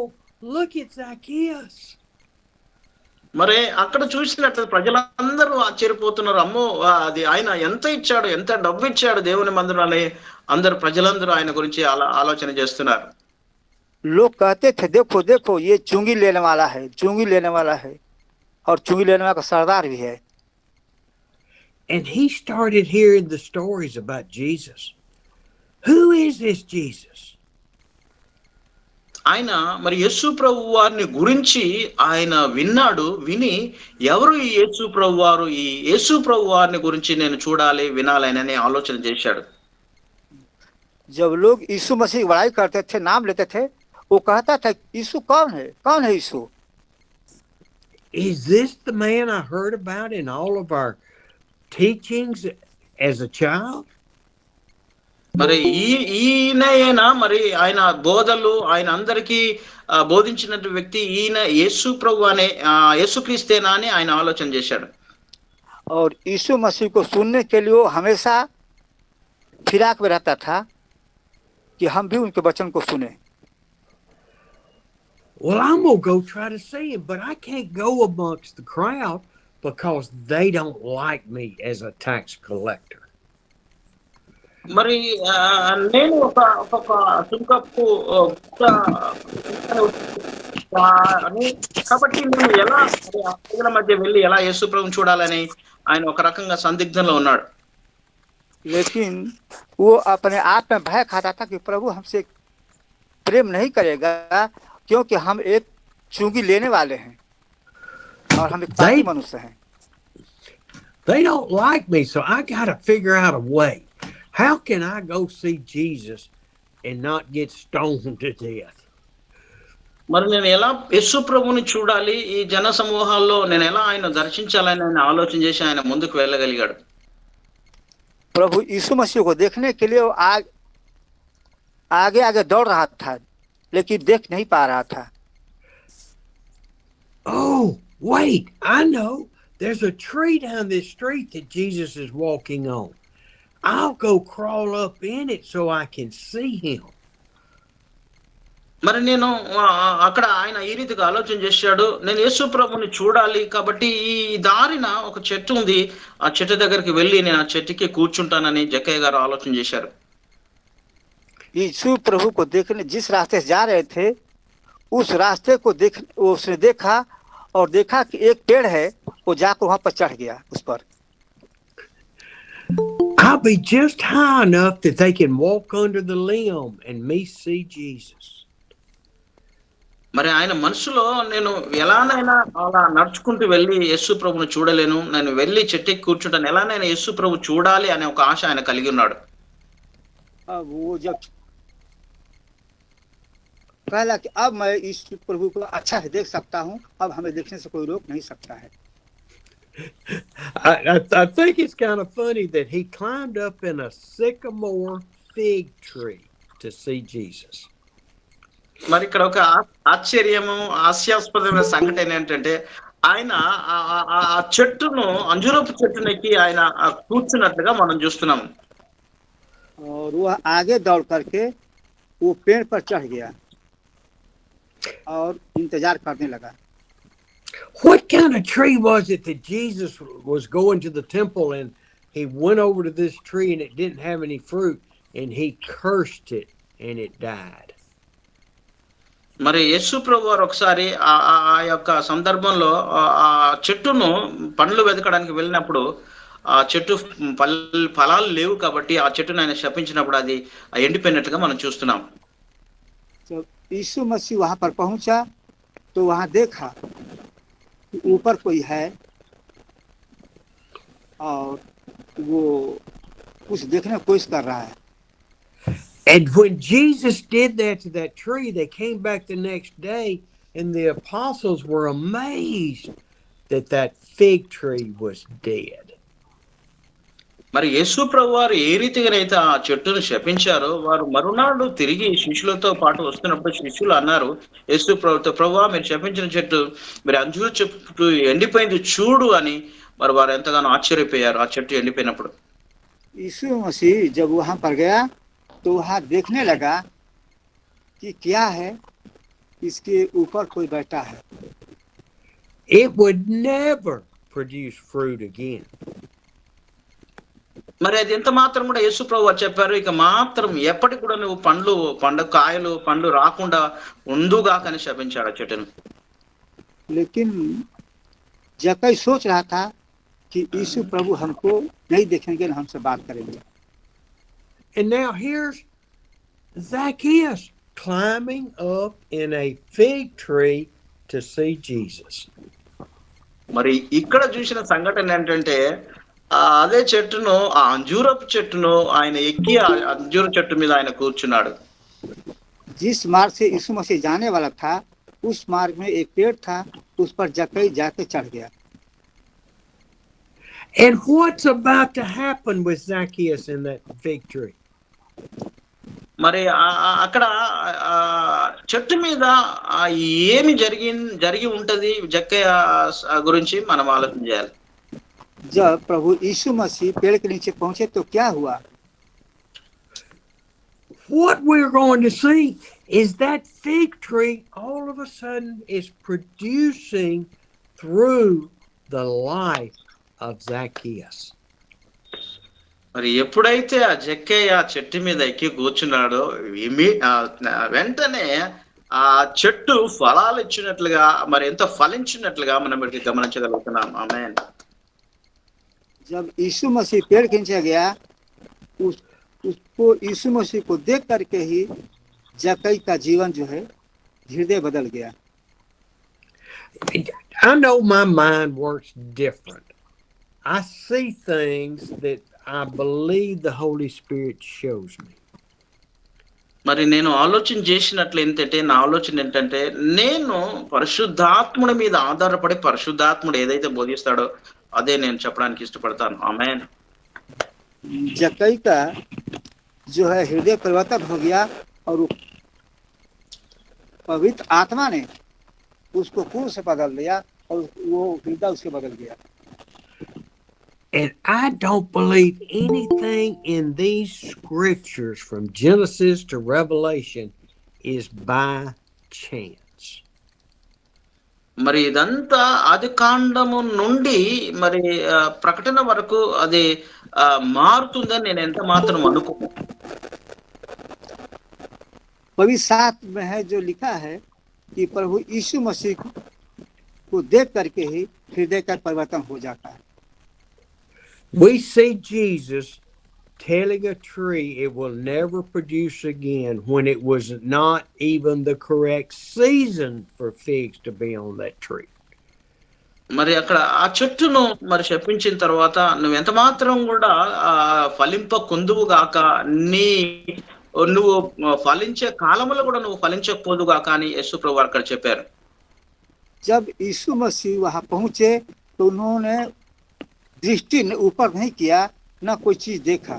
look at Zacchaeus." మరి అక్కడ చూసినట్లు ప్రజలందరూ ఆశ్చర్యపోతున్నారు. అమ్మో అది ఆయన ఎంత ఇచ్చాడు, ఎంత డబ్బు ఇచ్చాడు దేవుని మందిరాన్ని. అందరు ప్రజలందరూ ఆయన గురించి అలా ఆలోచన చేస్తున్నారు. लोग कहते थे देखो देखो ये चुंगी लेने वाला है, चुंगी लेने वाला है, और चुंगी लेने वाला का सरदार भी है. And he started hearing the stories about Jesus. Who is this Jesus? ఆయన మరి యేసు ప్రభు వారిని గురించి ఆయన విని ఎవరు ఈ యేసు ప్రభు వారు, ఈ యేసు ప్రభు వారిని గురించి నేను చూడాలి వినాలని ఆలోచన చేశాడు. जब लोग यीशु मसीह की बड़ाई करते थे, नाम लेते थे, वो कहता था यीशु कौन है, कौन है यीशु? Is this the man I heard about in all of our teachings as a child? మరి ఈయన మరి ఆయన బోధలు ఆయన అందరికీ బోధించినట్టు వ్యక్తి ఈయన యేసు ప్రభు అనే యేసుక్రీస్తేనా అని ఆయన ఆలోచన చేశాడు. और यीशु मसीह को सुनने के लिए वो हमेशा फिराक में रहता था कि हम भी उनके वचन को सुने. Well, I'm gonna go try to see him, but I can't go amongst the crowd because they don't like me as a tax collector. మరి నేను ఒక సుంకపు కాబట్టి నేను ఎలా ప్రజల మధ్య వెళ్ళి ఎలా యేసు ప్రభువుని చూడాలని ఆయన ఒక రకంగా సందిగ్ధంలో ఉన్నాడు. लेकिन वो अपने आप में भय खाता था कि प्रभु हमसे प्रेम नहीं करेगा क्योंकि हम एक चुंगी लेने वाले हैं और हम एक पापी मनुष्य हैं. They don't like me, so I gotta figure out a way. How can I go see Jesus and not get stoned to death? మరి నేను ఎలా యేసు ప్రభువుని చూడాలి, ఈ జన సమూహాల్లో నేను ఎలా ఆయన దర్శించాలని ఆయన ఆలోచన చేసి ఆయన ముందుకు వెళ్ళగలిగాడు. प्रभु यीशु मसीह को देखने के लिए वो आगे आगे दौड़ रहा था लेकिन देख नहीं पा रहा था. Oh, wait, I know. There's a tree down this street that Jesus is walking on. I'll go crawl up in it so I can see him. మరి నేను అక్కడ ఆయన ఈ రీతిగా ఆలోచన చేశాడు, నేను యేసు ప్రభుని చూడాలి కాబట్టి ఈ దారిన ఒక చెట్టు ఉంది, ఆ చెట్టు దగ్గరికి వెళ్ళి నేను ఆ చెట్టుకి కూర్చుంటానని జక్కయ్య గారు ఆలోచన చేశారు. यीशु प्रभु को देखने जिस रास्ते से जा रहे थे उस रास्ते को उसने देखा और देखा कि एक पेड़ है, वो जाकर वहां पर चढ़ गया उस पर. I'll be just high enough that they can walk under the limb and me see Jesus. మరి ఆయన మనసులో నేను ఎలానైనా అలా నడుచుకుంటూ వెళ్ళి యేసు ప్రభుని చూడలేను, నేను వెళ్ళి చెట్టుకి కూర్చుంటాను, ఎలానైనా యేసు ప్రభు చూడాలి అనే ఒక ఆశ ఆయన కలిగి ఉన్నాడు. वो जब कहला कि अब मैं इस प्रभु को अच्छा से देख सकता हूँ, अब हमें देखने से कोई रोक नहीं सकता है. I think it's kind of funny that he climbed up in a sycamore fig tree to see Jesus. మరి ఇక్కడ ఒక ఆశ్చర్యము హాస్యాస్పదమైన సంఘటన ఏంటంటే ఆయన ఆ చెట్టును అంజూరపు చెట్టునెక్కి ఆయన కూర్చున్నట్లుగా మనం చూస్తున్నాం. और वह आगे दौड़ करके वो पेड़ पर चढ़ गया और इंतजार करने लगा. What kind of tree was it that Jesus was going to the temple and he went over to this tree and it didn't have any fruit and he cursed it and it died? మరి యేసు ప్రభు వారు ఒకసారి ఆ యొక్క సందర్భంలో ఆ చెట్టును పండ్లు వెతకడానికి వెళ్ళినప్పుడు ఆ చెట్టు ఫలాలు లేవు కాబట్టి ఆ చెట్టును ఆయన శపించినప్పుడు అది ఎండిపోయినట్టుగా మనం చూస్తున్నాం. जब यीशु मसीह वहां पर पहुंचा तो वहां देखा कि ऊपर कोई है और वो कुछ देखने की कोशिश कर रहा है. And when Jesus did that to that tree, they came back the next day, and the apostles were amazed that that fig tree was dead. మరి యేసు ప్రభు వారు ఏ రీతిగానైతే ఆ చెట్టును శపించారో వారు మరునాడు తిరిగి శిష్యులతో పాటు వస్తున్నప్పుడు శిష్యులు అన్నారు యేసు ప్రభుతో, ప్రభువా మీరు శపించిన చెట్టు మీరు అంజూరు చెట్టు ఎండిపోయింది చూడు అని. మరి వారు ఎంతగానో ఆశ్చర్యపోయారు ఆ చెట్టు ఎండిపోయినప్పుడు. यीशु मसीह जब वहां पर गया तो वहां देखने लगा कि क्या है, इसके ऊपर कोई बैठा है. It would never produce fruit again. మరి అది ఎంత మాత్రం కూడా యేసు ప్రభు వారు చెప్పారు, ఇక మాత్రం ఎప్పటికి కూడా నువ్వు పండ్లు రాకుండా ఉందుగాకని శపించాడు ఆ చెట్టును. लेकिन जक्कई सोच रहा था कि यीशु प्रभु हमको नहीं देखेंगे न हमसे बात करेंगे. And now here's Zacchaeus climbing up in a fig tree to see Jesus. మరి ఇక్కడ చూసిన సంఘటన ఏంటంటే అదే చెట్టును ఆ అంజూరపు చెట్టును ఆయన ఎక్కి ఆ అంజూర చెట్టు మీద ఆయన కూర్చున్నాడు. जिस मार्ग से यीशु मसीह जाने वाला था उस मार्ग में एक पेड़ था, उस पर जक्कई जाके चढ़ गया. And what's about to happen with Zacchaeus in that fig tree? మరి అక్కడ చెట్టు మీద ఏమి జరిగి ఉంటది జక్కయ్య గురించి మనం ఆలోచన చేయాలి. जब प्रभु यीशु मसीह पेड़ के नीचे पहुंचे तो क्या हुआ? What we're going to see is that fig tree all of a sudden is producing through the life of Zacchaeus. మరి ఎప్పుడైతే ఆ జక్కయ్య చెట్టు మీద ఎక్కి కూర్చున్నాడో వెంటనే ఆ చెట్టు ఫలాలు ఇచ్చినట్లుగా మరి ఎంత ఫలించినట్లుగా మనం వీటికి గమనించగలుగుతున్నాం. ఆమేన్. जब यीशु मसीह पेड़ के नीचे गया उसको यीशु मसीह को देख करके ही जक्कई का जीवन जो है हृदय बदल गया. I know my mind works different. I see things that I believe the Holy Spirit shows me. మరి నేను ఆలోచన చేసినట్లు ఏంటంటే నా ఆలోచన ఏంటంటే నేను పరిశుద్ధాత్ముడి మీద ఆధారపడి పరిశుద్ధాత్ముడు ఏదైతే బోధిస్తాడో అదే నేను చెప్పడానికి ఇష్టపడతాను. ఆమేన్. जक्कई का जो है हृदय परिवर्तन हो गया और पवित्र आत्मा ने उसको पूर्ण से बदल दिया और वो हृदय उसके बदल गया. And I don't believe anything in these scriptures from Genesis to Revelation is by chance. మరి ఇదంతా ఆది కాండము నుండి మరి ప్రకటన వరకు అది మారుతుందని నేను ఎంత మాత్రం అనుకోను. पवित्र शास्त्र में है जो लिखा है कि प्रभु यीशु मसीह को देख करके ही हृदय का परिवर्तन हो जाता है. We see Jesus telling a tree it will never produce again when it was not even the correct season for figs to be on that tree. మరి అక్కడ ఆ చెట్టును మరి శపించిన తర్వాత నువ్వు ఎంత మాత్రం కూడా ఫలింప కుందువు గాక నువ్వు ఫలించే కాలంలో కూడా నువ్వు ఫలించకపోదు గాక అని యేసు ప్రభువు అక్కడ చెప్పారు. जब यीशु मसीह वहां पहुंचे तो उन्होंने दृष्टि ऊपर नहीं किया, न कोई चीज देखा,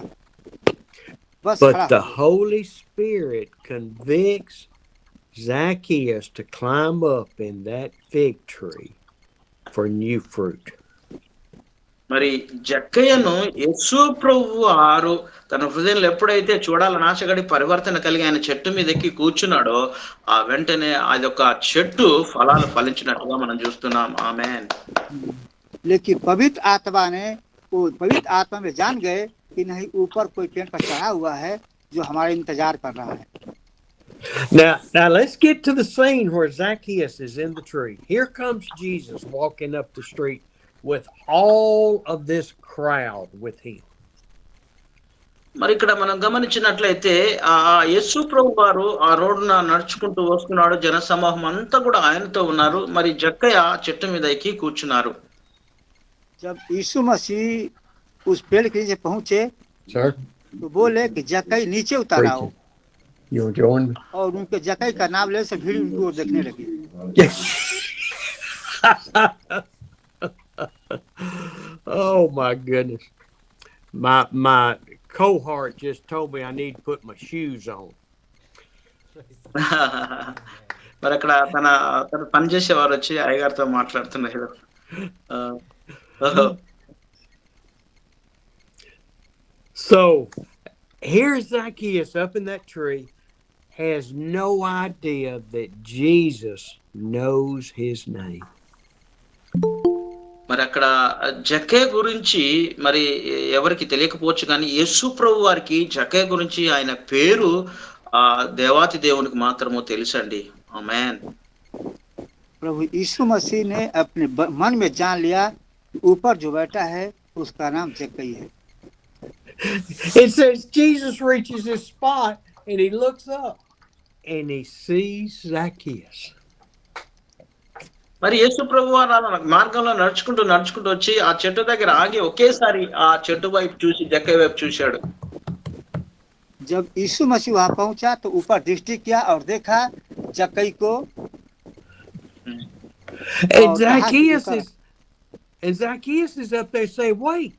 बस But खड़ा. the Holy Spirit convicts Zacchaeus to climb up in that fig tree for new fruit. మరి జక్కయ్యను యేసు ప్రభువు వారు తన హృదయంలో ఎప్పుడైతే చూడాలని ఆశగడి పరివర్తన కలిగి ఆయన చెట్టు మీద ఎక్కి కూర్చున్నాడో ఆ వెంటనే అదొక చెట్టు ఫలాలు ఫలించినట్టుగా మనం చూస్తున్నాం. ఆమేన్. लेकिन पवित्र आत्मा में जान गए कि नहीं ऊपर कोई पेड़ पर चढ़ा हुआ है जो हमारा इंतजार कर रहा है. Now let's get to the scene where Zacchaeus is in the tree. Here comes Jesus walking up the street with all of this crowd with him. మరి ఇక్కడ మనం గమనించినట్లయితే ఆ యేసు ప్రభు వారు ఆ రోడ్డున నడుచుకుంటూ వస్తున్నాడు. జన సమూహం అంతా కూడా ఆయనతో ఉన్నారు. మరి జక్కయ్య చెట్టు మీద ఎక్కి కూర్చున్నారు. जब यीशु मसीह उस पेड़ के नीचे पहुंचे Sir, तो बोले कि जक्कई नीचे उतर आओ, preaching. You want to join me? और उनके जक्कई का नाम ले से भीड़ उनकी ओर देखने लगी. Oh my goodness. My cohort just told me I need to put my shoes on. మరి అక్కడ తన పనిచేసేవారు వచ్చి అయ్యగారితో మాట్లాడుతున్నారు. So here's Zacchaeus up in that tree, has no idea that Jesus knows his name. మరి అక్కడ జక్కయ్య గురించి మరి ఎవరికి తెలియకపోవచ్చు, కానీ యేసు ప్రభు వారికి జక్కయ్య గురించి ఆయన పేరు దేవాతి దేవునికి మాత్రము తెలుసండి. ఆమేన్. प्रभु यीशु मसीह ने अपने मन में जान लिया कि ऊपर जो बैठा है उसका नाम जक्कई है. It says Jesus reaches his spot and he looks up and he sees Zacchaeus. మరి యేసు ప్రభు వారు మార్గంలో నడుచుకుంటూ వచ్చి ఆ చెట్టు దగ్గర ఆగి ఒకేసారి ఆ చెట్టు వైపు చూసి జక్కయ్య వైపు చూశాడు. जब यीशु मसीह वहां पहुंचा तो ऊपर दृष्टि किया और देखा जक्कई को. And Zacchaeus is up there saying, wait,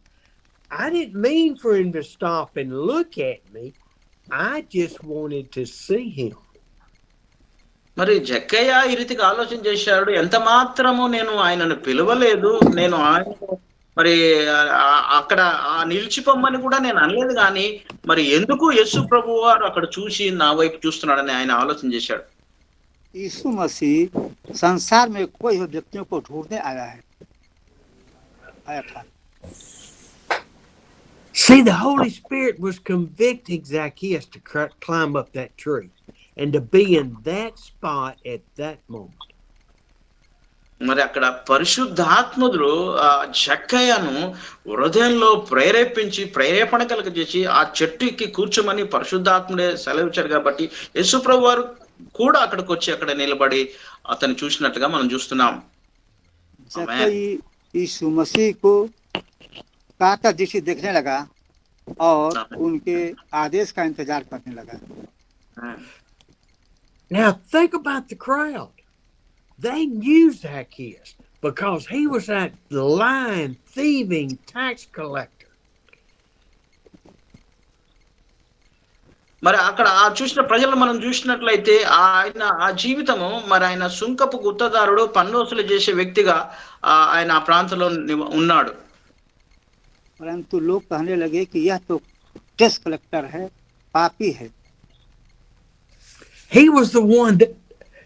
I didn't mean for him to stop and look at me. I just wanted to see him. మరి జక్కయ్య ఈ రీతిగా ఆలోచన చేశాడు, ఎంత మాత్రము నేను ఆయనను పిలవలేదు, నేను ఆయన మరి అక్కడ నిలిచిపోమ్మని కూడా నేను అనలేదు, కానీ మరి ఎందుకు యేసు ప్రభు వారు అక్కడ చూసి నా వైపు చూస్తున్నాడని ఆయన ఆలోచన చేశాడు. यीशु मसीह संसार में कोई व्यक्तियों को ढूंढने आया था. See, the Holy Spirit was convicting Zacchaeus to climb up that tree and to be in that spot at that moment. మరి అక్కడ పరిశుద్ధాత్ముడు జక్కయ్యను హృదయంలో ప్రేరేపణ కలుగజేసి ఆ చెట్టుకి కూర్చోమని పరిశుద్ధాత్ముడే సెలవిచ్చారు. కాబట్టి యేసు ప్రభు వారు కూడా అక్కడికి వచ్చి అక్కడ నిలబడి అతను చూసినట్లుగా మనం చూస్తున్నాం. जक्कई यीशु मसीह को काका दृष्टि देखने लगा और उनके आदेश का इंतजार करने लगा. Now think about the crowd. They knew Zacchaeus because he was that lying, thieving tax collector. మరి అక్కడ ఆ చూసిన ప్రజలు మనం చూసినట్లయితే ఆయన ఆ జీవితము మరి ఆయన సుంకపు గుత్తదారుడు, పన్ను వసూలు చేసే వ్యక్తిగా ఆయన ఆ ప్రాంతంలో ఉన్నాడు. परंतु लोग कहने लगे कि यह तो टैक्स कलेक्टर है, पापी है. He was the one that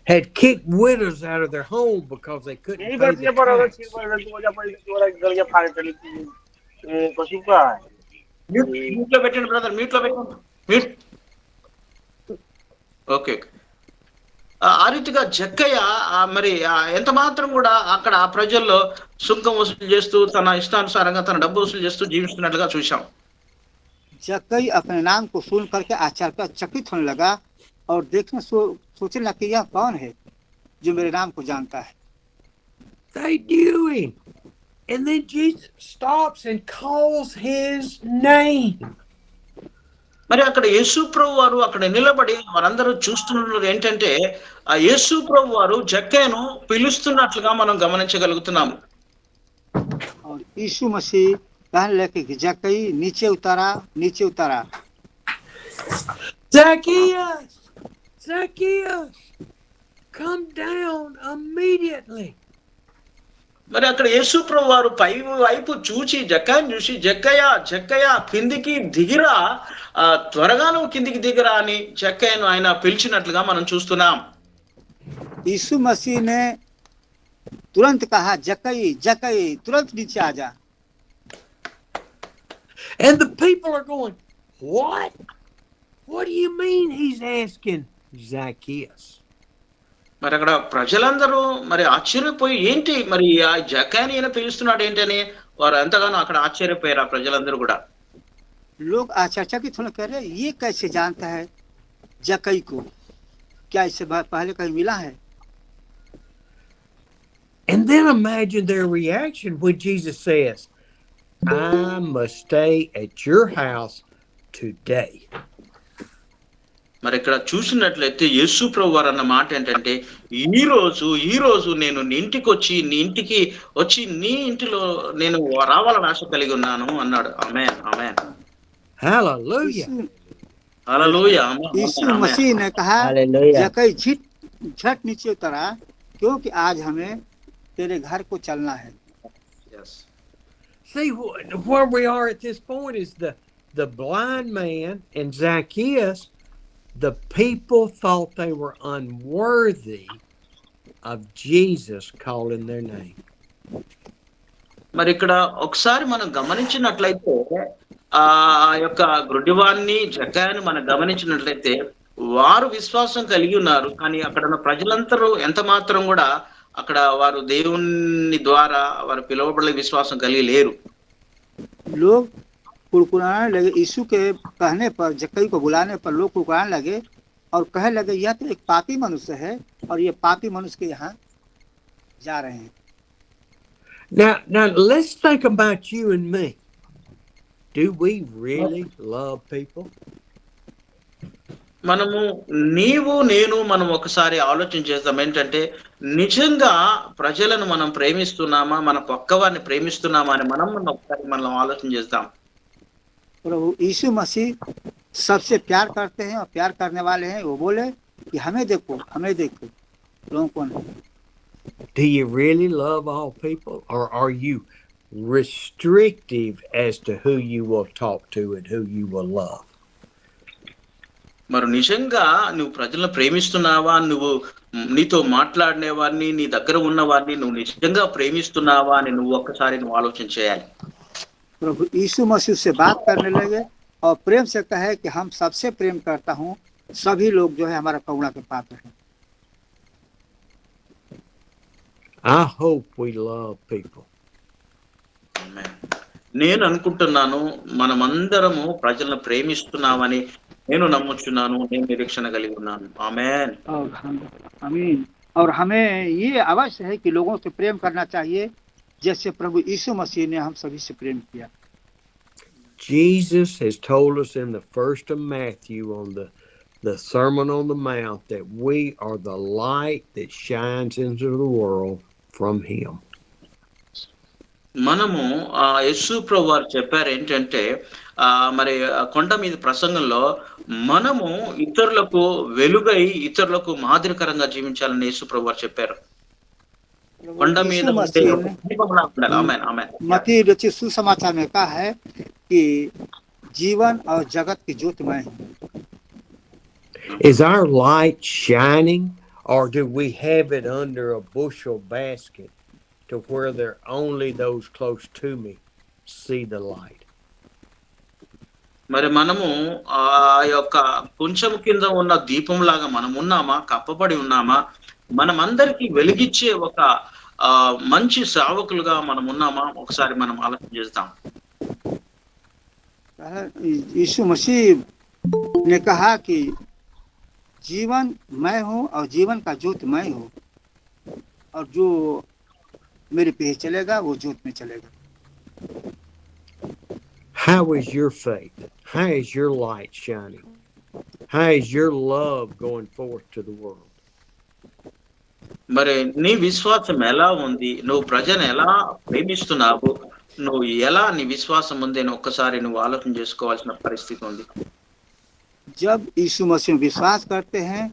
had kicked widows out of their home because they couldn't pay the tax. Mute లో పెట్టండి బ్రదర్, మ్యూట్ లో పెట్టండి. ఓకే. ఆ రీతిగా జక్కయ్య మరి ఎంత మాత్రం కూడా అక్కడ ఆ ప్రజల్లో సుంకం వసూలు చేస్తూ తన ఇష్టానుసారంగా తన డబ్బు వసూలు చేస్తూ జీవిస్తున్నట్లుగా చూశాం. जक्कई अपने नाम को सुन करके आश्चर्यचकित होने लगा और देखने सोचने लगा कि यह कौन है जो मेरे नाम को जानता है. They knew him. And then Jesus stops and calls his name. మరి అక్కడ యేసు ప్రభు వారు అక్కడ నిలబడి వారందరూ చూస్తున్నారు ఏంటంటే ఆ యేసు ప్రభు వారు జక్కయ్యను పిలుస్తున్నట్లుగా మనం గమనించగలుగుతున్నాము. और यीशु मसीह कहने लगे कि जक्कई नीचे उतारा. Zacchaeus, come down immediately. మరి అక్కడ యేసు ప్రభు వారు పై వైపు చూచి జక్కయ్యను చూసి జక్కయ్య కిందికి దిగిరా, త్వరగా నువ్వు కిందికి దిగిరా అని జక్కయ్యను ఆయన పిలిచినట్లుగా మనం చూస్తున్నాం. यीशु मसीह ने तुरंत कहा जक्कई तुरंत नीचे आ जा. And the people are going, what? What do you mean he's asking Zacchaeus. మరి అక్కడ ప్రజలందరూ మరి ఆశ్చర్యపోయి ఏంటి మరి ఆ జకాని ఈయన పిలుస్తున్నాడు ఏంటని వారు ఎంతగానో అక్కడ ఆశ్చర్యపోయారు ఆ ప్రజలందరూ కూడా. लोग आश्चर्यचकित होने कह रहे ये कैसे जानता है जकई को, क्या इससे पहले कहीं मिला है? And then imagine their reaction when Jesus says, I must stay at your house today. మరి ఇక్కడ చూసినట్లయితే యేసు ప్రభు వారు అన్న మాట ఏంటంటే ఈ రోజు నేను నీ ఇంటికి వచ్చి నీ ఇంటిలో నేను రావాలని ఆశ కలిగి ఉన్నాను అన్నాడు. ఆమేన్ ఆమేన్. Hallelujah. హల్లెలూయా. यीशु मसीह ने कहा हालेलुया। जकई झट नीचे उतरा क्योंकि आज हमें तेरे घर को चलना है। See, where we are at this point is the blind man and Zacchaeus, the people thought they were unworthy of Jesus calling their name. మరి ఇక్కడ ఒకసారి మనం గమనించినట్లయితే ఆ యొక్క గ్రుడ్డివాన్ని జకాని మనం గమనించినట్లయితే వారు విశ్వాసం కలిగి ఉన్నారు, కానీ అక్కడ ఉన్న ప్రజలందరూ ఎంత మాత్రం కూడా అక్కడ వారు దేవుని ద్వారా వారు పిలువబడే విశ్వాసం కలిగి లేరు. लोग कुड़कुड़ाने लगे, यीशु के कहने पर जक्कई को बुलाने पर लोग कुड़कुड़ाने लगे और कहने लगे यह तो एक पापी मनुष्य है और ये पापी मनुष्य के यहाँ जा रहे हैं। Now let's think about you and me. Do we really love people? మనము నేను ఒకసారి ఆలోచన చేద్దాం ఏంటంటే నిజంగా ప్రజలను మనం ప్రేమిస్తున్నామా, మన పక్కవారిని ప్రేమిస్తున్నామా అని మనం ఆలోచన చేద్దాం. प्रभु यीशु मसीह सबसे प्यार करते हैं और प्यार करने वाले हैं। वो बोले कि हमें देखो लोगों को नहीं। Do you really love all people, or are you restrictive as to who you will talk to and who you will love? మరి నిజంగా నువ్వు ప్రజలను ప్రేమిస్తున్నావా, నువ్వు నీతో మాట్లాడిన వారిని, నీ దగ్గర ఉన్న వారిని నువ్వు నిజంగా ప్రేమిస్తున్నావా అని నువ్వు ఒక్కసారి ఆలోచన చేయాలి. प्रभु यीशु मसीह से बात करने लगे और प्रेम से कहे कि हम सबसे प्रेम करता हूँ, सभी लोग जो है हमारा करुणा के पात्र हैं। I hope we love people. నేను అనుకుంటున్నాను మనమందరము ప్రజలను ప్రేమిస్తున్నామని నేను నమ్ముచున్నాను, నేను నిరీక్షణ కలిగి ఉన్నాను. ఆమేన్. आमीन। और हमें ये अवश्य है कि लोगों से प्रेम करना चाहिए जैसे प्रभु यीशु मसीह ने हम सभी से प्रेम किया। Jesus has told us in the first of Matthew on the Sermon on the Mount that we are the light that shines into the world from him. మనము యేసు ప్రభు వారు చెప్పారు ఏంటంటే మరి కొండ మీద ప్రసంగంలో మనము ఇతరులకు వెలుగై ఇతరులకు మాదిరికరంగా జీవించాలని యేసు ప్రభు వారు చెప్పారు. కొండ మీద मत्ती रचित सुसमाचार में कहा है कि जीवन और जगत की ज्योति मैं हूँ। Is our light shining, or do we have it under a bushel basket to where there only those close to me see the light? మరి మనము ఆ యొక్క కొంచెం కింద ఉన్న దీపం లాగా మనం ఉన్నామా, కప్పబడి ఉన్నామా, మనమందరికి వెలిగించే ఒక మంచి సేవకులుగా మనం ఉన్నామా, ఒకసారి మనం ఆలోచన చేద్దాం. यीशु मसीह ने कहा कि जीवन मैं हूँ और जीवन का ज्योत मैं हूँ, और जो मेरे पीछे चलेगा वो ज्योत में चलेगा। How is your faith? How is your light shining? How is your love going forth to the world? మరి నీ విశ్వాసం ఎలా ఉంది, నువ్వు ప్రజను ఎలా ప్రేమిస్తున్నావు, నువ్వు ఎలా నీ విశ్వాసం ఉంది అని ఒక్కసారి నువ్వు ఆలోచన చేసుకోవాల్సిన పరిస్థితి ఉంది. जब यीशु मसीह में विश्वास करते हैं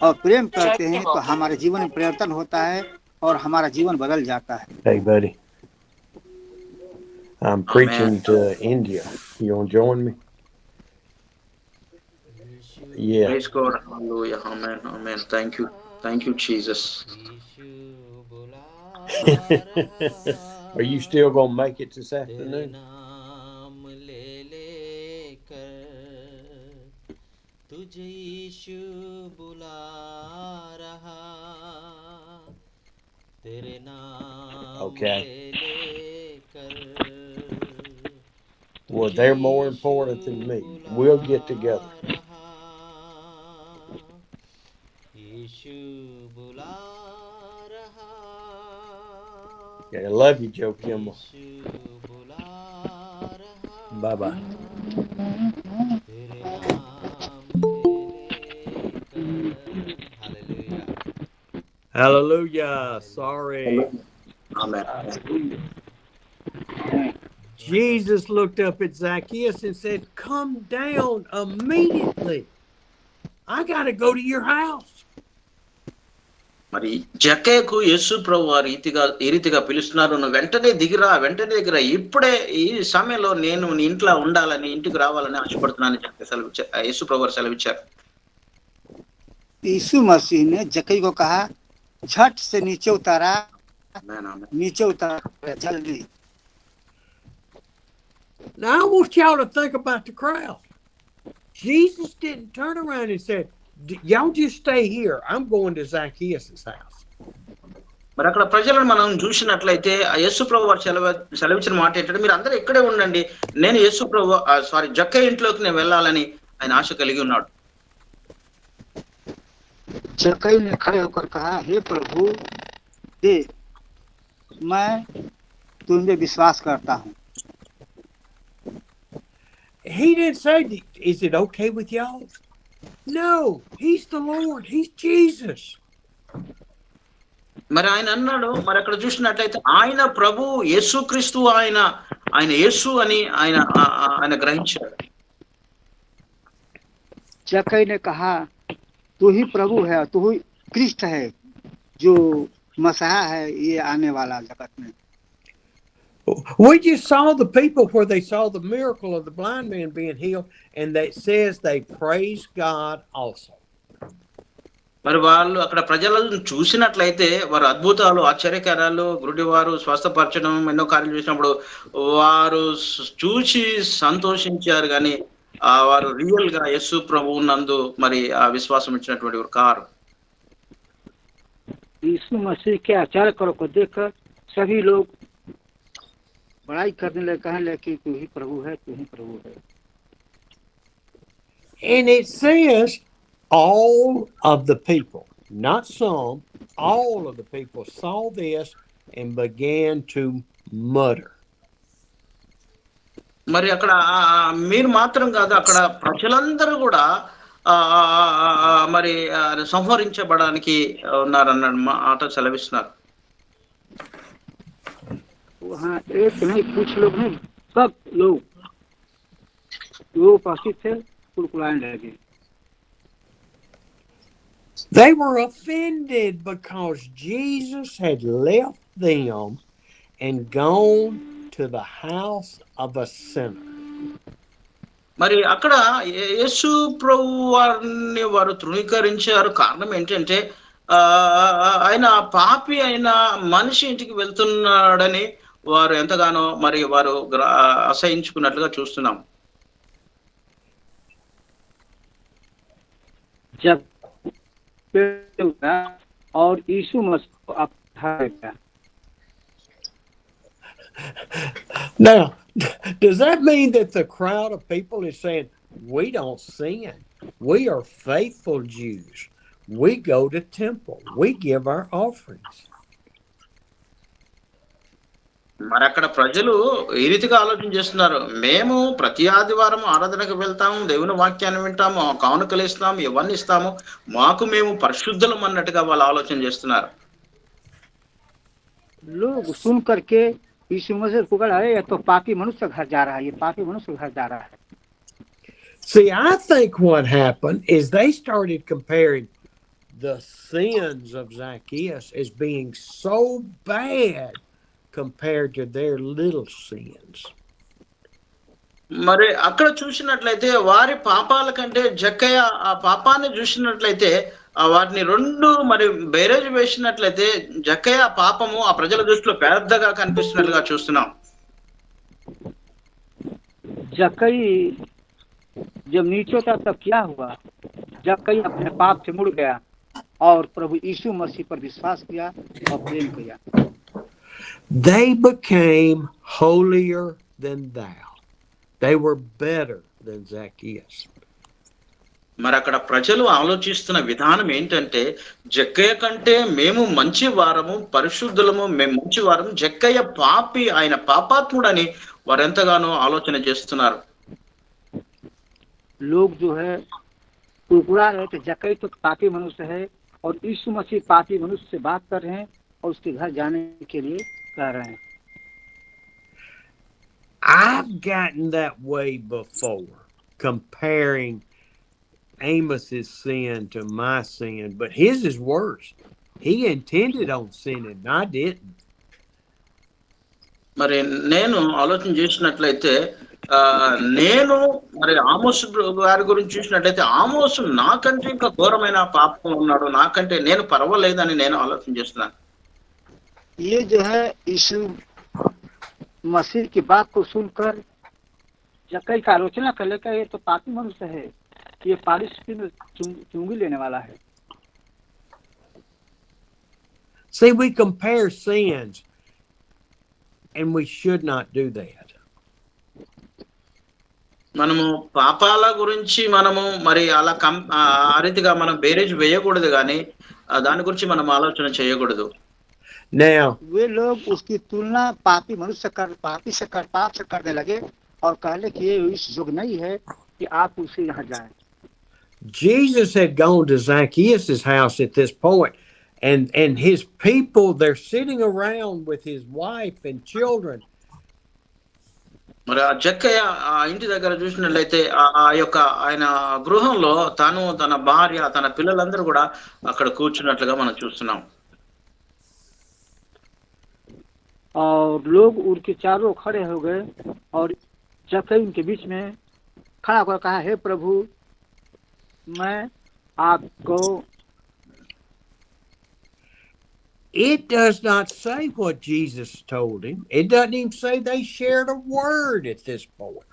और प्रेम करते हैं तो हमारे जीवन में परिवर्तन होता है और हमारा जीवन बदल जाता है। Hey buddy, I'm preaching to India. You want to join me? Yeah. Praise God. Hallelujah. Amen. Amen. Thank you Jesus. Are you still going to make it this afternoon? तुझे यीशु बुला रहा, तेरे नाम Okay. ले लेकर Well, तुझे they're more यीशु important than me. बुला We'll get together. रहा, यीशु बुला रहा, Okay, I love you, Joe Kimball. यीशु बुला रहा, Bye bye. तेरे नाम ले लेकर. Hallelujah. Hallelujah. Sorry. Amen. Jesus looked up at Zacchaeus and said, "Come down immediately. I got to go to your house." మరి జక్కయ్యకు యేసు ప్రభు వారు ఈ రీతిగా పిలుస్తున్నారు, నువ్వు వెంటనే దిగిరా, వెంటనే దిగిరా, ఇప్పుడే ఈ సమయంలో నేను నీ ఇంట్లో ఉండాలని, ఇంటికి రావాలని ఆశపడుతున్నాను చెప్పి యేసు ప్రభు వారు సెలవిచ్చారు. यीशु मसीह ने जक्कई को कहा, झट से नीचे उतारा, Amen, amen. नीचे उतारा जल्दी. Now I want y'all to think about the crowd. Jesus didn't turn around and said, "Y'all just stay here. I'm going to Zacchaeus' house." మరి అక్కడ ప్రజలను మనం చూసినట్లయితే ఆ యేసు ప్రభు వారు సెలవిచ్చిన మాట ఏంటంటే, మీరు అందరూ ఇక్కడే ఉండండి, నేను యేసు ప్రభు జక్కయ్య ఇంట్లోకి నేను వెళ్ళాలని ఆయన ఆశ కలిగి ఉన్నాడు. जक्कई ने खड़े होकर कहा, हे प्रभु देख, मैं तुम में विश्वास करता हूँ. He didn't say, "Is it okay with y'all?" No, he's the Lord. He's Jesus. మరి ఆయన అన్నాడు, మరి అక్కడ చూసినట్లయితే ఆయన ప్రభు యేసుక్రీస్తు, ఆయన యేసు అని ఆయన గ్రహించాడు. जक्कई ने कहा, तू ही प्रभु है, तू ही क्रिस्ट है, जो मसीहा है ये आने वाला जगत में. We just saw the people where they saw the miracle of the blind man being healed, and that says they praised God also. మరి వాళ్ళు అక్కడ ప్రజలను చూసినట్లయితే వారు అద్భుతాలు, ఆశ్చర్యకరాలు, గురుడివారు స్వస్థపరచడం, ఎన్నో కార్యాలు చేసినప్పుడు వారు చూసి సంతోషించారు, కానీ వారు రియల్ గా యేసు ప్రభువు నందు మరి ఆ విశ్వాసం ఇచ్చినటువంటి వారు కారు. यीशु मसीह के आचार करो को देखकर सभी लोग बड़ाई करने लगे, कहने लगे कि तू ही प्रभु है, तू ही प्रभु है. And it says all of the people, not some, all of the people saw this and began to mutter. మరి అక్కడ మీరు మాత్రం కాదు, అక్కడ ప్రజలందరూ కూడా మరి సంహరించబడానికి ఉన్నారన్న మాట సెలవిస్తున్నారు. वहाँ एक नहीं, कुछ लोग नहीं, सब लोग जो उपस्थित थे कुलकुलाने लगे. They were offended because Jesus had left them and gone to the house of a sinner. మరి అక్కడ యేసు ప్రభు వారిని వారు తృణీకరించారు. కారణం ఏంటంటే ఆయన పాపి అయిన మనిషి ఇంటికి వెళ్తున్నాడని వారు ఎంతగానో మరి వారు అసహించుకున్నట్లుగా చూస్తున్నాం. जब और यीशु मसीह Now, does that mean that the crowd of people is saying, "We don't sin. We are faithful Jews. We go to temple. We give our offerings"? మరి అక్కడ ప్రజలు ఈ రీతిగా ఆలోచన చేస్తున్నారు, మేము ప్రతి ఆదివారం ఆరాధనకు వెళ్తాము, దేవుని వాక్యాన్ని వింటాము, కానుకలు ఇస్తాము, ఇవన్నీ ఇస్తాము, మాకు మేము పరిశుద్ధులం అన్నట్టుగా వాళ్ళు ఆలోచన చేస్తున్నారు. लोग सुन करके यीशु मसीह को कहा, ये तो पापी मनुष्य घर जा रहा है, ये पापी मनुष्य घर जा रहा है. See, I think what happened is they started comparing the sins of Zacchaeus as being so bad compared to their little sins. మరి అక్కడ చూసినట్లయితే వారి పాపాల కంటే జక్కయ్య ఆ పాపాన్ని చూసినట్లయితే వాటిని రెండు మరి బేరేజ్ వేసినట్లయితే జక్కయ్య పాపము ఆ ప్రజల దృష్టిలో పెద్దగా కనిపిస్తున్నట్లుగా చూస్తున్నాం. जक्कई जब नीचे था तब क्या हुआ? जब कई अपने पाप से मुड़ गया और प्रभु यीशु मसीह पर विश्वास किया और प्रेम किया। They became holier than thou. They were better than Zacchaeus. మరి అక్కడ ప్రజలు ఆలోచిస్తున్న విధానం ఏంటంటే, జక్కయ్య కంటే మేము మంచి వారము, పరిశుద్ధులము, మేము మంచి వారము, జక్కయ్య పాపి, ఆయన పాపాత్ముడని వారెంతగానో ఆలోచన చేస్తున్నారు. लोग जो है कुरकुरा रहे थे, जक्कई तो पापी मनुष्य है और यीशु मसीह पापी मनुष्य से बात कर रहे हैं और उसके घर जाने के लिए कह रहे हैं। I've gotten that way before, comparing Amos's sin to my sin, but his is worse. He intended on sinning, and I didn't. మరి నేను ఆలోచన చేసినట్లయితే నేను మరి ఆమోసు గారి గురించి చూసినట్లయితే, ఆమోసు నాకంటే ఇంకా ఘోరమైన పాపం ఉన్నాడు, నాకంటే నేను పర్వాలేదని నేను ఆలోచన చేస్తున్నాను. ये जो है यीशु मसीह की बात को सुनकर जक्कई का आलोचना कर लेकर, ये तो पापी मनुष्य है, ये पारिश में चुंगी लेने वाला है। See, we compare sins, and we should not do that. మనము పాపాల గురించి మనము మరి అలా ఆ రీతిగా మనం బేరేజ్ వేయకూడదు, కానీ దాని గురించి మనం ఆలోచన చేయకూడదు. Now, वे लोग उसकी तुलना पापी मनुष्य पाप से करने लगे और कहले कि ये इस योग्य नहीं है कि आप उसे यहाँ जाएं। Jesus had gone to Zacchaeus' house at this point, and his people, they're sitting around with his wife and children. మరి ఆ జక్కయ్య ఆ ఇంటి దగ్గర చూసినట్లయితే ఆ యొక్క ఆయన గృహంలో తను, తన భార్య, తన పిల్లలందరూ కూడా అక్కడ కూర్చున్నట్లుగా మనం చూస్తున్నాం. और लोग उनके चारों खड़े हो गए और जक्कई उनके बीच में खड़ा होकर कहा, हे प्रभु, मैं आपको। It does not say what Jesus told him. It doesn't even say they shared a word at this point.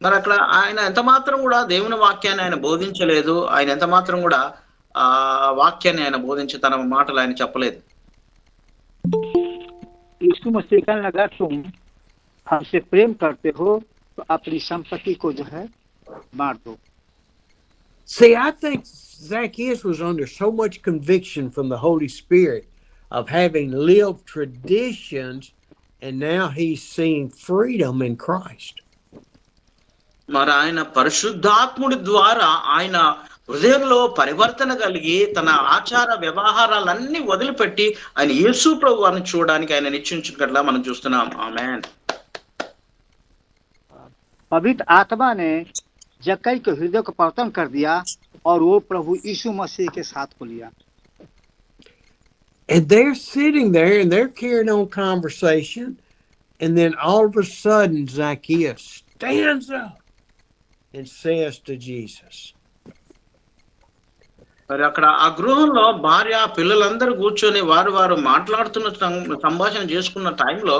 మరి అక్కడ ఆయన ఎంత మాత్రం కూడా దేవుని వాక్యాన్ని ఆయన బోధించలేదు. ఆయన ఎంత మాత్రం కూడా ఆ వాక్యాన్ని ఆయన బోధించి తన మాటలు ఆయన చెప్పలేదు. यीशु मसीह कहने लगा, तुम हमसे प्रेम करते हो तो अपनी संपत्ति को जो है बांट दो। See, I think Zacchaeus was under so much conviction from the Holy Spirit of having lived traditions, and now he's seeing freedom in Christ. మరి ఆయన పరిశుద్ధాత్ముడి ద్వారా ఆయన హృదయంలో పరివర్తన కలిగి తన ఆచార వ్యవహారాలన్నీ వదిలిపెట్టి ఆయన యేసు ప్రభువుని చూడడానికి ఆయన నిశ్చయించుకున్నట్లా మనం చూస్తున్నాం. ఆమేన్. पवित्र आत्मा ने जक्कई के हृदय को परिवर्तन कर दिया और वो प्रभु यीशु मसीह के साथ को लिया। And they're sitting there and they're carrying on conversation, and then all of a sudden Zacchaeus stands up and says to Jesus. మరి అక్కడ ఆ గృహంలో భార్య, పిల్లలందరూ కూర్చొని వారు మాట్లాడుతున్న సంభాషణ చేసుకున్న టైంలో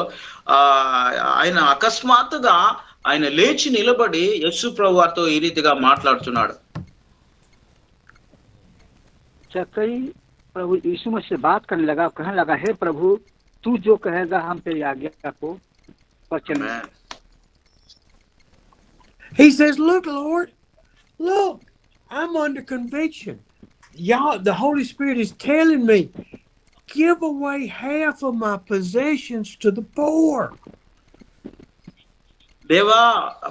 ఆయన అకస్మాత్తుగా ఆయన లేచి నిలబడి యేసు ప్రభు వారితో ఈ రీతిగా మాట్లాడుతున్నాడు. जक्कई प्रभु यीशु मसीह से बात करने लगा, कहने लगा, हे प्रभु, तू जो कहेगा हम तेरी आज्ञा को वचन। He says, look, Lord, look, I'm under conviction. Y'all, the Holy Spirit is telling me, give away half of my possessions to the poor. దేవా,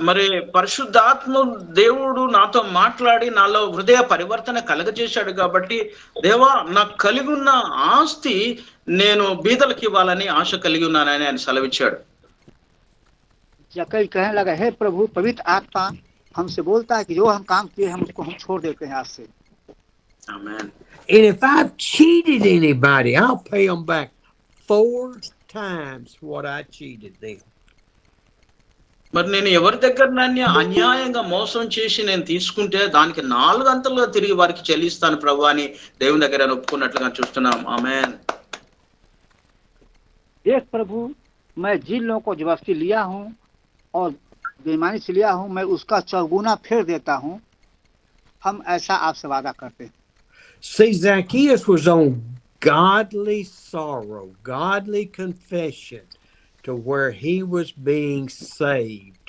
మరి పరిశుద్ధాత్మ దేవుడు నాతో మాట్లాడి నాలో హృదయ పరివర్తన కలగజేశాడు కాబట్టి, దేవా, నాకు కలిగి ఉన్న ఆస్తి నేను బీదలకు ఇవ్వాలని ఆశ కలిగి ఉన్నానని ఆయన సెలవిచ్చాడు. जक्कई कहने लगा, हे प्रभु, पवित्र आत्मा हमसे बोलता है कि जो हम काम किए हम उसको हम छोड़ देते हैं आज से। ఆమేన్. And if I've cheated anybody, I'll pay them back 4 times what I cheated them. మరి నేను ఎవరి దగ్గర అన్యాయంగా మోసం చేసి నేను తీసుకుంటే దానికి 4 అంతలుగా తిరిగి వారికి చెల్లిస్తాను ప్రభు అని దేవుని దగ్గర ఒప్పుకున్నట్లుగా చూస్తున్నాం. ఆమేన్. देख प्रभु, मैं जिन लोगों को जबरदस्ती लिया हूँ और बेईमानी से लिया हूँ, मैं उसका चौगुना फेर देता हूँ। हम ऐसा आपसे वादा करते हैं। See, Zacchaeus was on godly sorrow, godly confession, to where he was being saved.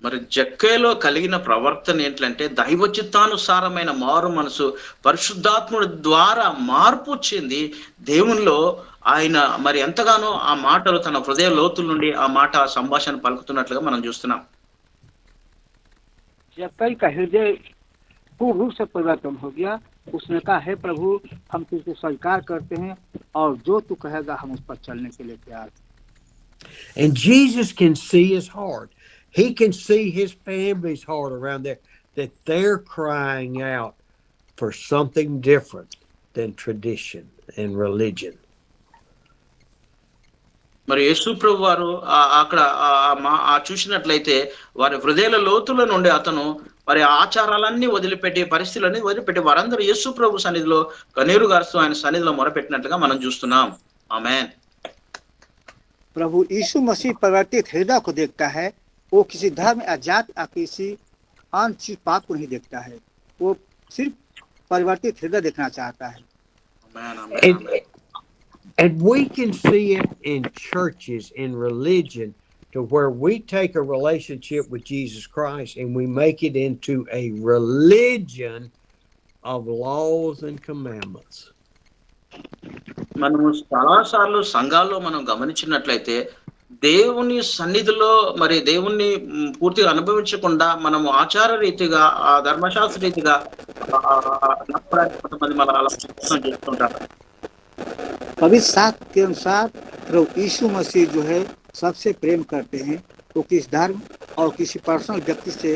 మరి జక్కేలో కలిగిన ప్రవర్తన ఏంటంటే దైవ చిత్తానుసారమైన మారు మనసు పరిశుద్ధాత్ముడి ద్వారా మార్పు చెంది దేవునిలో ఆయన మరి ఎంతగానో ఆ మాటలు తన హృదయ లోతుల నుండి ఆ మాట ఆ సంభాషణ పలుకుతున్నట్లుగా మనం చూస్తున్నాం. जक्कई का हृदय पूर्ण रूप से परिवर्तन हो गया। उसने कहा, हे प्रभु, हम तुझको स्वीकार करते हैं और जो तू कहेगा हम उस पर चलने के लिए तैयार हैं। And Jesus can see his heart. He can see his family's heart around there, that they're crying out for something different than tradition and religion. మరి యేసు ప్రభు వారు అక్కడ చూసినట్లయితే వారి హృదయాల లోతుల నుండి అతను మరి ఆచారాలన్నీ వదిలిపెట్టి పరిస్థితులన్నీ వదిలిపెట్టి వారందరూ యేసు ప్రభు సన్నిధిలో కన్నీరు గారుస్తూ ఆయన సన్నిధిలో మొరపెట్టినట్లుగా మనం చూస్తున్నాం. ఆమేన్. प्रभु यीशु मसीह परिवर्तित हृदय को देखता है। वो किसी धर्म या जाति या किसी अन्य चीज पाप को नहीं देखता है। वो सिर्फ परिवर्तित हृदय देखना चाहता है। And we can see it in churches, in religion, to where we take a relationship with Jesus Christ and we make it into a religion of laws and commandments. మనము చాలాసార్లు సంఘాల్లో మనం గమనించినట్లయితే దేవుని సన్నిధిలో మరి దేవుణ్ణి పూర్తిగా అనుభవించకుండా మనము ఆచార రీతిగా ఆ ధర్మశాస్త్ర రీతిగా కొంతమంది మన అలా చేస్తుంటారు. पवित्र शास्त्र के अनुसार प्रभु यीशु मसीह जो है सबसे प्रेम करते हैं। वो किस धर्म और किसी पर्सनल व्यक्ति से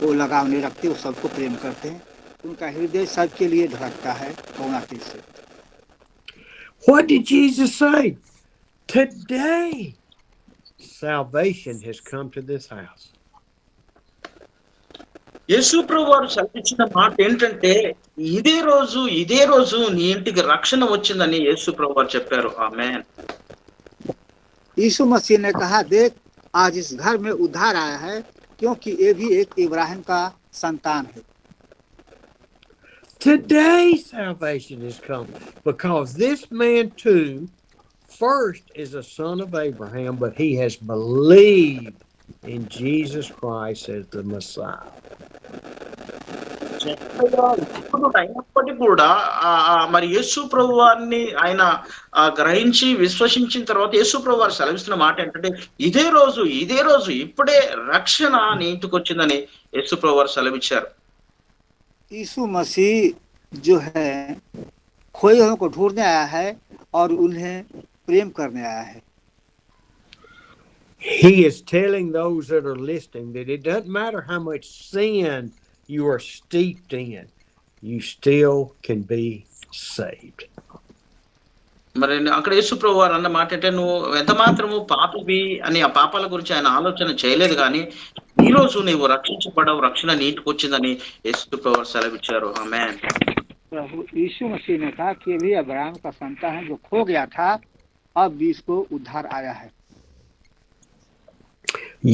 वो लगाव नहीं रखते, वो सबको प्रेम करते हैं। उनका हृदय सबके लिए धड़कता है करुणाती से। What did Jesus say? Today, salvation has come to this house. యేసు ప్రభు వారు సెలవిచ్చిన మాట ఏంటంటే ఇదే రోజు నీ ఇంటికి రక్షణ వచ్చిందని యేసు ప్రభు వారు చెప్పారు. ఆమేన్. यीशु मसीह ने कहा, देख आज इस घर में उद्धार आया है, क्योंकि ये भी एक इब्राहिम का संतान है। Today salvation has come because this man too first is a son of Abraham, but he has believed in Jesus Christ as the Messiah. అయినప్పటికీ కూడా మరి యేసు ప్రభు వారిని ఆయన గ్రహించి విశ్వసించిన తర్వాత యేసు ప్రభు వారు సెలవిస్తున్న మాట ఏంటంటే ఇదే రోజు ఇప్పుడే రక్షణ నీ ఇంటికి వచ్చిందని యేసు ప్రభు వారు సెలవిచ్చారు. यीशु मसीह जो है खोए हुओं को ढूंढने आया है और उन्हें प्रेम करने आया है। He is telling those that are listening that it doesn't matter how much sin you are steeped in, you still can be saved. మరి అక్కడ యేసు ప్రభు వారు అన్న మాట అంటే నువ్వు ఎంత మాత్రము పాపివి అని ఆ పాపాల గురించి ఆయన ఆలోచన చేయలేదు కానీ ఈ రోజు నీవు రక్షించబడవు, రక్షణ నీటికి వచ్చిందని యేసు ప్రభు వారు సెలవిచ్చారు. ఆమేన్. प्रभु यीशु मसीह ने कहा कि भी अब्राहम का संतान है, जो खो गया था, अब भी इसको उद्धार आया है।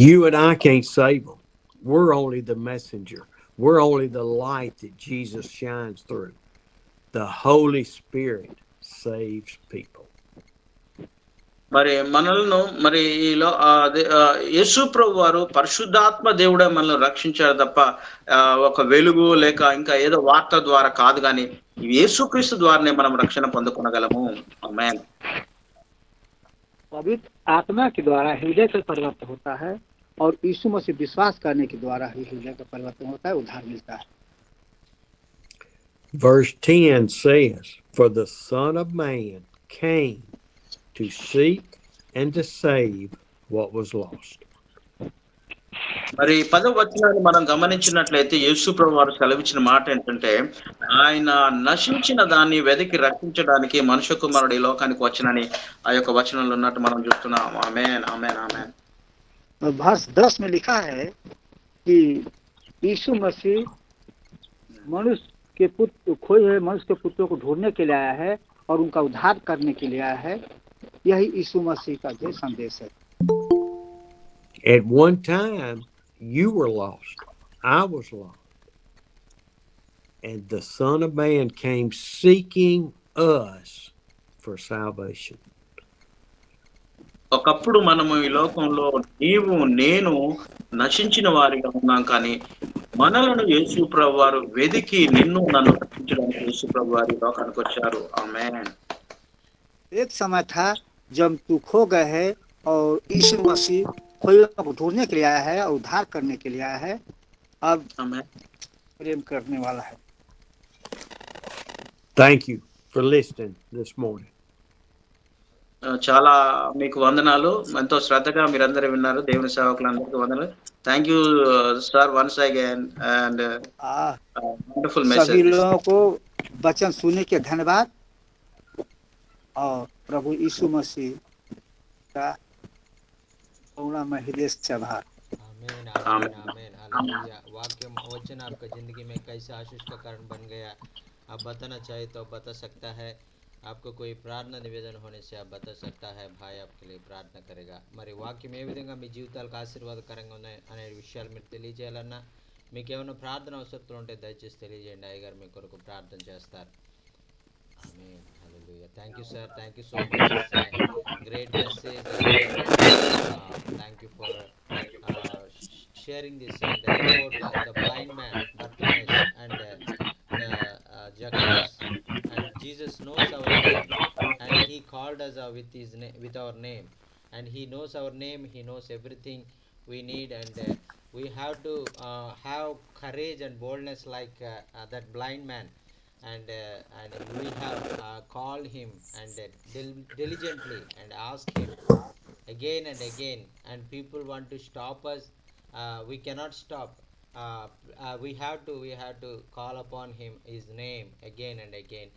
You and I can't save them. We're only the messenger. We're only the light that Jesus shines through. The Holy Spirit saves people. మరి మనల్ని మరి యేసు ప్రభు వారు పరిశుద్ధాత్మ దేవుడే మనల్ని రక్షించాడు తప్ప ఒక వెలుగు లేక ఇంకా ఏదో వార్త ద్వారా కాదు కానీ యేసుక్రీస్తు ద్వారానే మనం రక్షణ పొందుకోగలము. ఆమేన్. पवित्र आत्मा के द्वारा हृदय का परिवर्तन होता है और यीशु मसीह विश्वास करने के द्वारा ही हृदय का परिवर्तन होता है, उद्धार मिलता है। Verse 10 says, "For the Son of Man came to seek and to save what was lost." మరి 10వ వచనాన్ని మనం గమనించినట్లయితే యేసు ప్రభు వారు సెలవిచ్చిన మాట ఏంటంటే ఆయన నశించిన దాన్ని వెతికి రక్షించడానికి మనుష్య కుమారుడు ఈ లోకానికి వచ్చనని ఆ యొక్క వచనంలో ఉన్నట్టు మనం చూస్తున్నాం. ఆమేన్, ఆమేన్, ఆమేన్. वर्ष 10 में लिखा है कि यीशु मसीह मनुष्य के पुत्र खोए हुए मनुष्य के पुत्रों को ढूंढने के लिए आया है और उनका उद्धार करने के लिए आया है। यही यीशु मसीह का जो संदेश है। At one time, you were lost. I was lost. And the Son of Man came seeking us for salvation. ఒకప్పుడు మనము ఈ లోకంలో నీవు నేను నశించిన వారిగా ఉన్నాం, కానీ మనలను యేసు ప్రభు వారు వెదికి నిన్ను నన్ను రక్షించడానికి యేసు ప్రభు వారి లోకానికి వచ్చారు. ఆమేన్. एक समय था जब तू खो गए है और यीशु मसीह खोए को ढूंढने के लिए आया है और उद्धार करने के लिए आया है। अब ఆమేన్. प्रेम करने वाला है। Thank you for listening this morning. చాలా మీకు వందనాలు. ఎంతో శ్రద్ధగా మీరందరూ విన్నారు. దేవుని సేవకులందరికీ వందనాలు. Thank you sir once again and ah, wonderful सभी మెసేజ్. लोगों को वचन सुनने के धन्यवाद और प्रभु यीशु मसीह का करुणामय हृदय से आभार। आमीन आमीन। आमीन आमीन हालेलुया। वाक्य वचन आपका ज़िंदगी में कैसा आशीष का कारण बन गया, आप बताना चाहे तो बता सकता है। आपको कोई ప్రార్థన నివేదన होने से आप बता सकता है, भाई आपके लिए ప్రార్థన करेगा। మరి వాక్యం ఏ విధంగా మీ జీవితాలకు ఆశీర్వాదకరంగా ఉన్నాయి అనే విషయాలు మీరు తెలియజేయాలన్నా, మీకు ఏమైనా ప్రార్థన అవసరతలు ఉంటే దయచేసి తెలియజేయండి, అయ్యగారు మీ కొరకు ప్రార్థన చేస్తారు. Amen. Hallelujah. Thank you, sir. Thank you so much. It's a great message. Thank you for sharing this and about the blind man, Bartimaeus, and the Zacchaeus. And Jesus knows our name, and He called us with with our name, and He knows our name. He knows everything we need, and we have to have courage and boldness like that blind man, and we have called him and diligently and ask him again and again, and people want to stop us. We cannot stop. We have to call upon him, his name, again and again,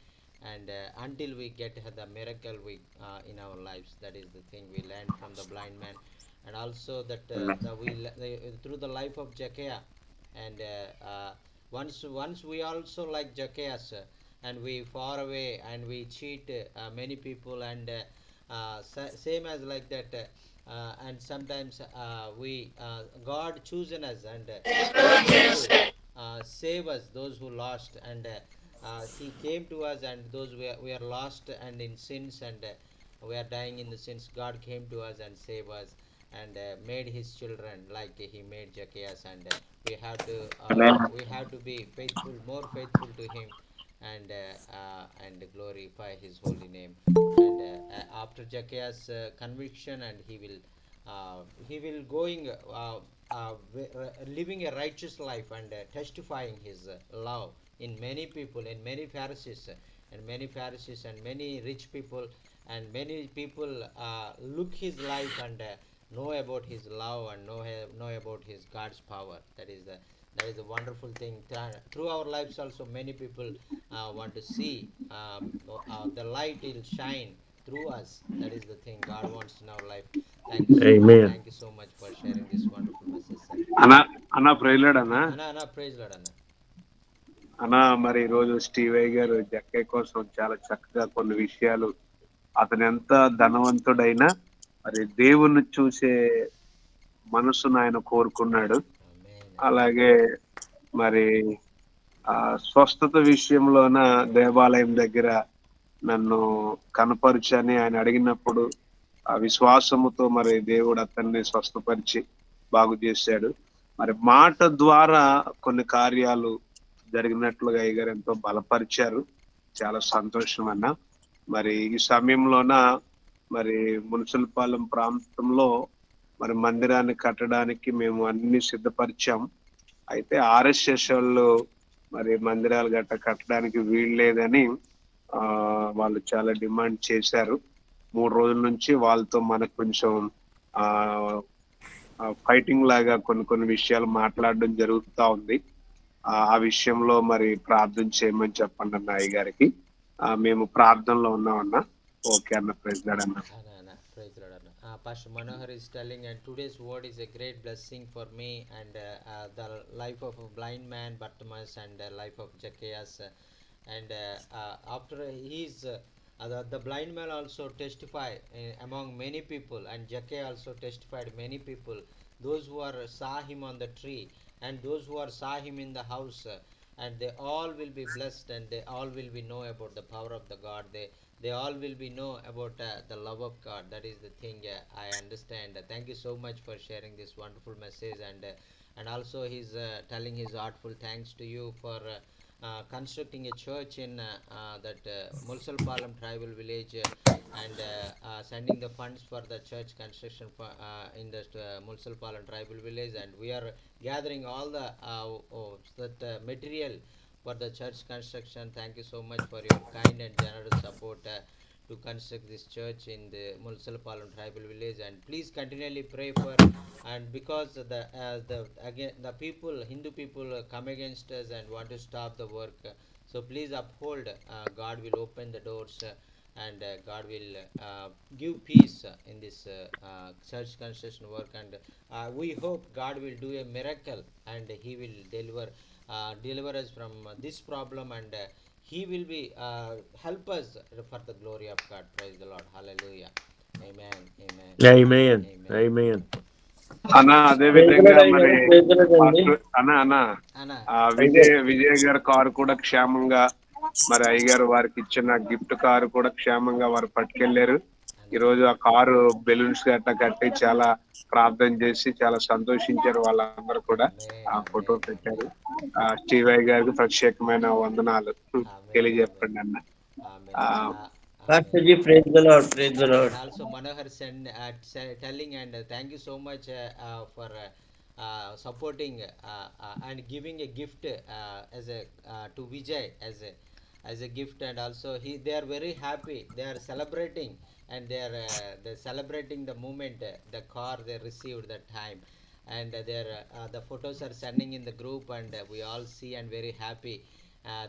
and until we get the miracle we in our lives. That is the thing we learned from the blind man, and also that through the life of Zacchaeus, and once we also like Zacchaeus, and we far away and we cheat many people, and same as like that, and sometimes we God chosen us, and he came to save us, those who lost, and he came to us, and those we are lost and in sins, and we are dying in the sins. God came to us and saved us, and made his children like he made Zacchaeus, and Amen. we have to be faithful, more faithful to him, and glorify his holy name. And after Zacchaeus conviction, and he will going living a righteous life, and testifying his love in many people, in many Pharisees, and many rich people, and many people look his life, and know about his love, and know about his God's power. That is a wonderful thing. Through our lives also, many people want to see the light will shine through us. That is the thing God wants in our life. Thank you so much. Amen. Thank you so much for sharing this wonderful message, sir. అన్న ప్రైజ్లాడ్ అన్న అన్నా praise lord అన్న. అన్న మరి ఈ రోజు స్టీవయ్య గారు జక్కే కోసం చాలా చక్కగా కొన్ని విషయాలు, అతను ఎంత ధనవంతుడైనా మరి దేవుణ్ణి చూసే మనసును ఆయన కోరుకున్నాడు. Amen. అలాగే మరి స్వస్థత విషయంలోన దేవాలయం దగ్గర నన్ను కనపరిచని ఆయన అడిగినప్పుడు ఆ విశ్వాసముతో మరి దేవుడు అతన్ని స్వస్థపరిచి బాగు చేశాడు. మరి మాట ద్వారా కొన్ని కార్యాలు జరిగినట్లుగా అయ్యగారు ఎంతో బలపరిచారు. చాలా సంతోషం అన్న. మరి ఈ సమయంలోన మరి మున్సిపల్పాలెం ప్రాంతంలో మరి మందిరాన్ని కట్టడానికి మేము అన్ని సిద్ధపరిచాం. అయితే ఆర్ఎస్ఎస్ వాళ్ళు మరి మందిరాలు గట్ట కట్టడానికి వీల్లేదని వాళ్ళు చాలా డిమాండ్ చేశారు. 3 రోజుల నుంచి వాళ్ళతో మనకు కొంచెం ఫైటింగ్ లాగా కొన్ని విషయాలు మాట్లాడడం జరుగుతూ ఉంది. ఆ విషయంలో మరి ప్రార్థన చేయమని చెప్పండి అన్న అయ్యగారికి. మేము ప్రార్థనలో ఉన్నామన్నా. ఓకే అన్న, ప్రైజ్ లార్డ్ అన్న. Praise Lord, Anna. Pastor Manohar is telling, and today's word is a great blessing for me, and the life of a blind man Bartimaeus, and the life of Zacchaeus, and after he's the blind man also testify among many people, and Zacchaeus also testified many people those who are saw him on the tree, and those who are saw him in the house, and they all will be blessed, and they all will be know about the power of the God. They all will be know about the love of God. That is the thing I understand. Thank you so much for sharing this wonderful message, and also he's telling his heartful thanks to you for constructing a church in that Mulsalpalam tribal village, and sending the funds for the church construction in the Mulsalpalam tribal village, and we are gathering all the that material for the church construction. Thank you so much for your kind and generous support to construct this church in the Mulsalpalam tribal village, and please continually pray for, and because the again the people, Hindu people come against us and want to stop the work, so please uphold, God will open the doors, and God will give peace in this church construction work, and we hope God will do a miracle, and he will deliver us from this problem, and he will be help us for the glory of God. Praise the Lord. Hallelujah. Amen. Amen. Amen. Amen. Amen. అన్న అదే విధంగా praise the Lord మరి అయ్యారు, praise the Lord అండి. Pastor అన్న Anna. అయ్యగారు విజయ్ గారి car కూడా క్షేమంగా మరి అయ్యగారు వారికి ఇచ్చిన గిఫ్ట్ కారు కూడా క్షేమంగా వారు పట్టుకెళ్లారు. ఈ Anna. రోజు ఆ కారు బెలూన్స్ గట్ట కట్టి చాలా ప్రార్థన చేసి చాలా సంతోషించారు వాళ్ళందరూ కూడా. Amen. ఆ ఫోటో Amen. పెట్టారు. Amen. స్టీవయ్య గారికి ప్రత్యేకమైన వందనాలు Amen. Amen. తెలియజెప్పండి అన్న. Amen. ఆ Amen. Pastor ji praise the Lord, praise the Lord. And also Manohar send telling, and thank you so much for supporting and giving a gift as a to Vijay as a gift, and also they are very happy, they are celebrating, and they're celebrating the moment, the car they received that time, and the photos are sending in the group, and we all see and very happy.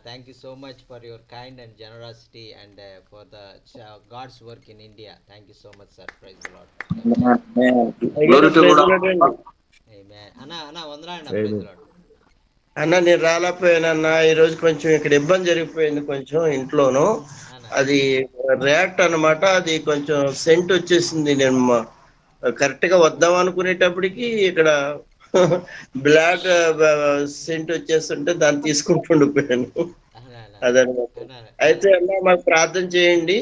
Thank you so much for your kind and generosity, and for the God's work in India. Thank you so much, sir. Praise the Lord. Amen. అయ్యగారు Glory to God. Praise the Lord అండి. Amen. Anna, వందనా అన్న. Praise the Amen. Lord. అన్న నేను రాలేకపోయానన్నా, ఈరోజు కొంచెం ఇక్కడ ఇబ్బంది జరిగిపోయింది కొంచెం ఇంట్లోను. Anna. అది ర్యాట్ అన్నమాట, అది కొంచెం సెంట్ వచ్చేసింది. నేను కరెక్ట్ గా వద్దాం అనుకునేటప్పటికి ఇక్కడ బ్లాక్ సెంట్ వచ్చేస్తుంటే దాన్ని తీసుకుంటూ ఉండిపోయాను. Anna. అదనమాట. Anna. అయితే Anna. అన్న మాకు ప్రార్థన చేయండి.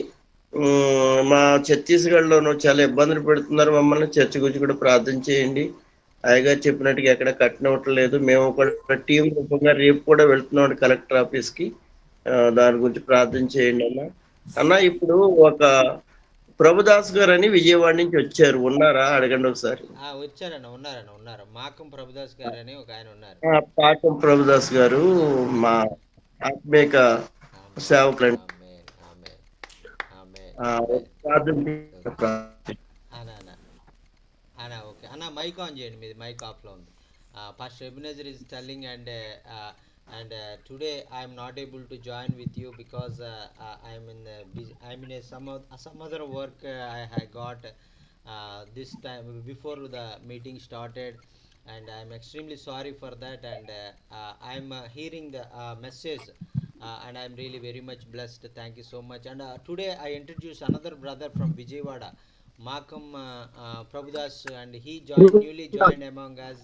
మా ఛత్తీస్గఢ్ లోను చాలా ఇబ్బందులు పెడుతున్నారు మమ్మల్ని. చర్చ్ గురించి కూడా ప్రార్థన చేయండి. అయ్యగారు చెప్పినట్టుగా ఎక్కడ కట్టినవ్వట్లేదు. మేము కూడా టీం రూపంగా రేపు కూడా వెళ్తున్నాం కలెక్టర్ ఆఫీస్ కి. దాని గురించి ప్రార్థన చేయండి అన్న. అన్న ఇప్పుడు ఒక ప్రభుదాస్ గారు అని విజయవాడ నుంచి వచ్చారు, ఉన్నారా? అడగండి ఒకసారి. వచ్చారన్న, ఉన్నారు. మాకం ప్రభుదాస్ గారు అని ఒక ఆయన ఉన్నారు. పాకం ప్రభుదాస్ గారు Amen. మా ఆత్మీక Amen. సేవకులండి. Amen. Amen. Amen. ఒక Amen. ప్రార్థన Okay. చేయండి. అన్న ఓకే అన్న, మైక్ ఆన్ చేయండి, మీది మైక్ ఆఫ్లో ఉంది. Pastor Ebenezer is telling, and today I am not able to join with you because I am in I'm in some other work I got this time before the meeting started, and I am extremely sorry for that, and I am hearing the message, and I am really very much blessed. Thank you so much. And today I introduce another brother from Vijayawada, Makam Prabhudas, and he newly joined among us,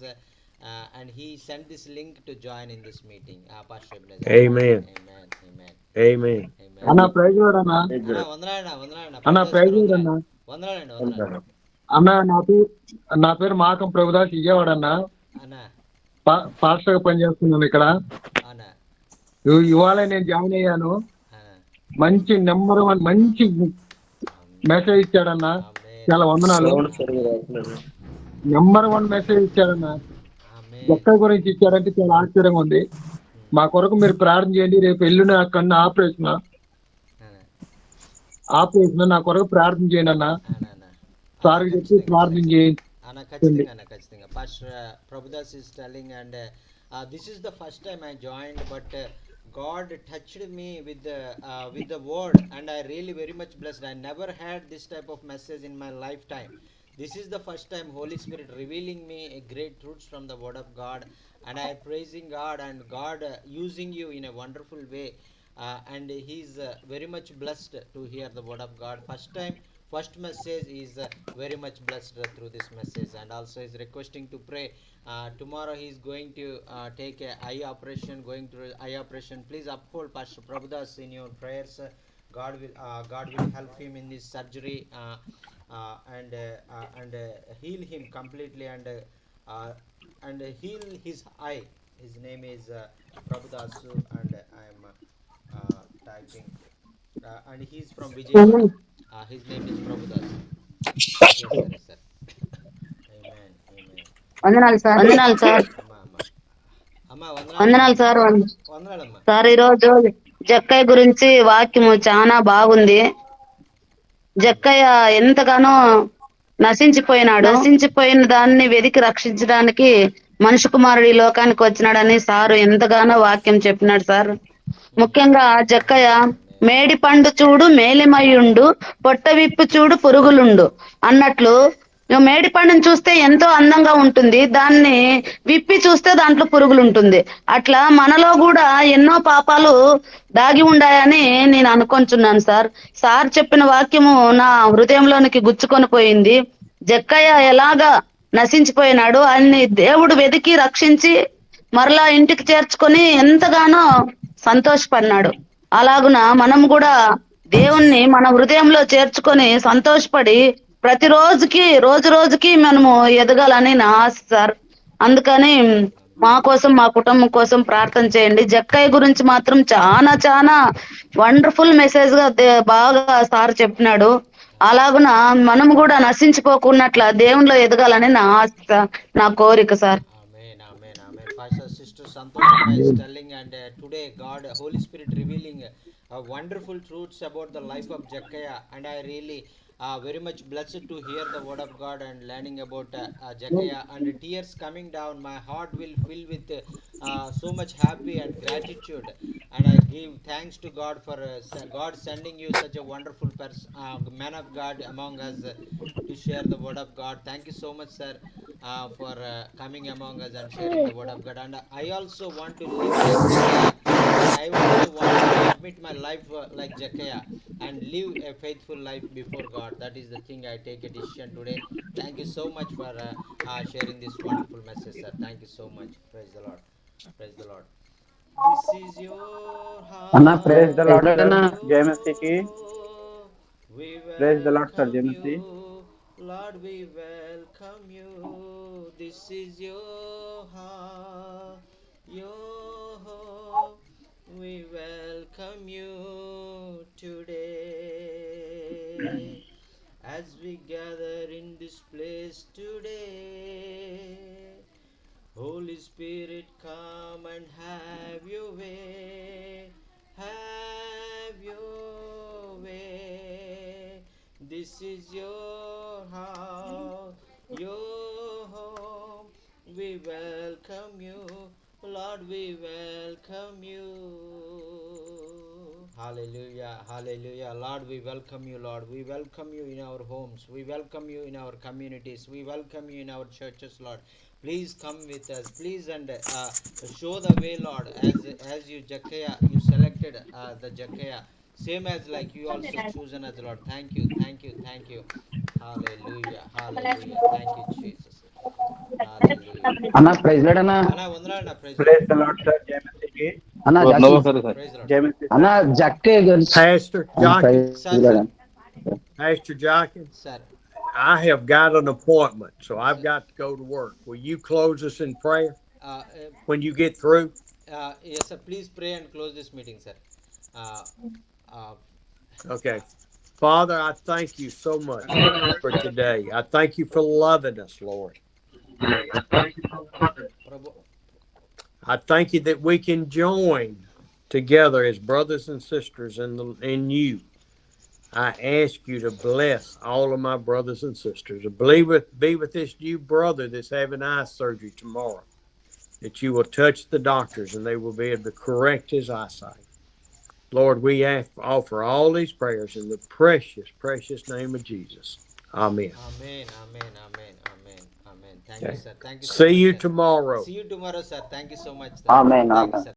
and he sent this link to join in this meeting. Pastor Ebenezer. Amen. Amen. Amen. Amen. Amen. Amen. అన్న praise Lord అన్న. అన్న వందనాలన్న. అన్న Prabhudas praise గారు lord అన్న. వందనాలండి. అన్న నా పేరు మాకం ప్రభుదాస్, విజయవాడ అన్న. అన్న. పాస్టర్ గా పనిచేస్తున్నాను ఇక్కడ. అన్న. ఇవాళ నేను జాయిన్ అయ్యాను. అన్న. మంచి నెంబర్ 1 మంచి మెసేజ్ ఇచ్చాడన్న. ఆమేన్. చాలా వందనాలు. సౌండ్ సరిగా రావట్లేదు. నెంబర్ 1 మెసేజ్ ఇచ్చాడన్న. ఆమేన్. ఎక్కడి గురించి ఇచ్చాడంటే చాలా ఆశ్చర్యంగా ఉంది. మా కొరకు మీరు ప్రార్థన చేయండి. రేపు ఎల్లుండి కన్నా ఆపరేషన్ నా కొరకు ప్రార్థన చేయండి అన్న. అన్న. సార్ చెప్పి ప్రార్థన చేయండి. ఖచ్చితంగా. Pastor Prabhudas is telling, and this is the first time I joined, but God touched me with the word, and I really very much blessed. I never had this type of message in my lifetime. This is the first time Holy Spirit revealing me a great truths from the word of God, and I praising God, and God using you in a wonderful way, and he's very much blessed to hear the word of God. first message is very much blessed through this message, and also is requesting to pray. Tomorrow he is going to take a eye operation, going through eye operation. Please uphold Pastor Prabhudas in your prayers. God will help him in this surgery, and heal him completely, and heal his eye. His name is Prabhudasu, and I am typing. And he's from Vijayawada. His name is Prabhudas. Yes, sir. Yes, sir. Amen. Amen. వందనాలు sir. వందనాలు sir. అమ్మా అమ్మ అమ్మ వందనాలమ్మా. వందనాలు sir. వందనాలమ్మా. Sir ఈరోజు జక్కయ్య గురించి వాక్యము చాలా బాగుంది. జక్కయ్య ఎంతగానో నశించిపోయిన దాన్ని వెదికి రక్షించడానికి మనుషు కుమారుడు ఈ లోకానికి వచ్చినాడని సారు ఎంతగానో వాక్యం చెప్పినాడు సార్. ముఖ్యంగా జక్కయ్య మేడి పండు చూడు మేలిమయుండు, పొట్ట విప్పు చూడు పురుగులుండు అన్నట్లు మేడి పండుని చూస్తే ఎంతో అందంగా ఉంటుంది, దాన్ని విప్పి చూస్తే దాంట్లో పురుగులు ఉంటుంది. అట్లా మనలో కూడా ఎన్నో పాపాలు దాగి ఉండాయని నేను అనుకుంటున్నాను సార్. సార్ చెప్పిన వాక్యము నా హృదయంలోనికి గుచ్చుకొని పోయింది. జక్కయ్య ఎలాగా నశించిపోయినాడు, ఆయన్ని దేవుడు వెతికి రక్షించి మరలా ఇంటికి చేర్చుకొని ఎంతగానో సంతోషపడినాడు. అలాగున మనం కూడా దేవుణ్ణి మన హృదయంలో చేర్చుకొని సంతోషపడి ప్రతి రోజు రోజుకి మనము ఎదగాలని నా ఆశ సార్. అందుకని మా కోసం మా కుటుంబం కోసం ప్రార్థన చేయండి. జక్కయ్య గురించి మాత్రం చాలా చాలా వండర్ఫుల్ మెసేజ్ గా బాగా సార్ చెప్పినాడు. అలాగున మనం కూడా నశించిపోకున్నట్ల దేవునిలో ఎదగాలని నా ఆశ, నా కోరిక sir. Amen, amen, amen. Pastor Sister Santoshama is telling, and today God, Holy Spirit revealing wonderful truths about the life of Jeckiah, and I really very much blessed to hear the word of God and learning about Jeckiah, and tears coming down. My heart will fill with so much happy and gratitude, and I give thanks to God for God sending you such a wonderful man of God among us to share the word of God. Thank you so much, sir, for coming among us and sharing the word of God. And I also want to live like Jeckiah. I also want to admit my life like Jeckiah and live a faithful life before God. That is the thing. I take a decision today. Thank you so much for sharing this wonderful message, sir. Thank you so much. Praise the Lord. Praise the Lord. This is your అన్న praise the Lord sir house. జయమసీకి. We praise the Lord sir welcome జయమసీ. you. Lord, we welcome you. This is your heart, your home. We welcome you today. As we gather in this place today, Holy Spirit, come and have your way. Have your way. This is your house, your home. We welcome you, Lord, we welcome you. Hallelujah, hallelujah. Lord, we welcome you, Lord. We welcome you in our homes. We welcome you in our communities. We welcome you in our churches, Lord. Please come with us, please, and show the way, Lord, as you Jeckiah, you selected the Jeckiah, same as like you also chosen us, Lord. Thank you, thank you, thank you. Hallelujah, hallelujah. Thank you, Jesus. Hallelujah. అన్న praise Lord అన్న. Anna, వందనాలు, praise the praise Lord. The Lord sir జయమసీకి. అన్న Praise the Lord. జయమసీ అన్న జక్కే గురించి. Pastor Jockey, Sir, sir, Pastor Jockey, sir. I have got an appointment, so I've got to go to work. Will you close us in prayer when you get through? Yes, sir. Please pray and close this meeting, sir. Uh, uh, Okay. Father, I thank you so much for today. I thank you for loving us, Lord. Prabhu, I thank you that we can join together as brothers and sisters in you. I ask you to bless all of my brothers and sisters. Be with this new brother that's having eye surgery tomorrow, that you will touch the doctors and they will be able to correct his eyesight. Lord, we offer all these prayers in the precious, precious name of Jesus. Amen. amen, amen, amen, amen, amen. Thank you, sir. Thank you so See much, you sir. tomorrow. See you tomorrow, sir. Thank you so much, sir. Amen, Thank you, amen. sir.